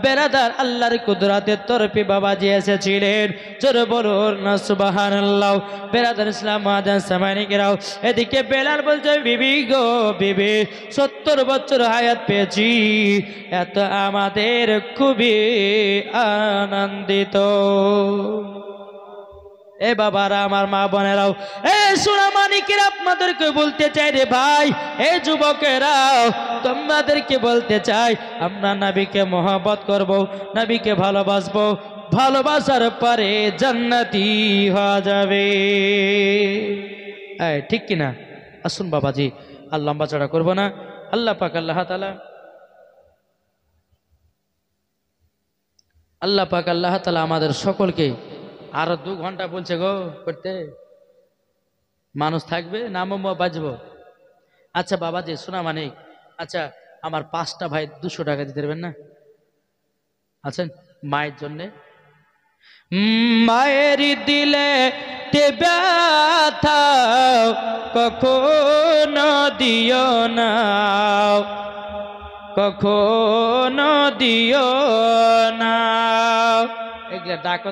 বেরাদার আল্লাহর কুদরতের তরফে বাবাজি এসেছিলেন। জোরে বলুন না সুবহানাল্লাহ। বেরাদার ইসলাম মুআজ্জাজ সামানিকেরা, এদিকে বেলাল বলছে, বিবি গো বিবি, 70 বছর হায়াত পেয়েছি, এত আমাদের খুবই আনন্দিত। এ বাবারা, আমার মা বোনেরাও, সুনামানিকেরা, আপনাদেরকে বলতে চাই রে ভাই, যুবকেরাও তোমাদেরকে বলতে চাই, আমরা নবীকে মহব্বত করব, নবীকে ভালোবাসবো, ভালোবাসার পরে জান্নাতি হয়ে যাবে। ঠিক কিনা? আসুন বাবাজি, আর লম্বা চড়া করবো না। আল্লাহ পাক আল্লাহ তাআলা, আল্লাহ পাক আল্লাহ তাআলা আমাদের সকলকে আরো 2 ঘন্টা বলছে গো করতে, মানুষ থাকবে, নামও বাজবো। আচ্ছা বাবাজি সোনামানিক, আচ্ছা আমার 5টা ভাই 200 টাকা দিতে পারবেন না? আছেন? মায়ের জন্যে, মায়ের দিলে তে ব্যথা কখনো দিও না, কখনো দিও না। এগুলা ডাকো।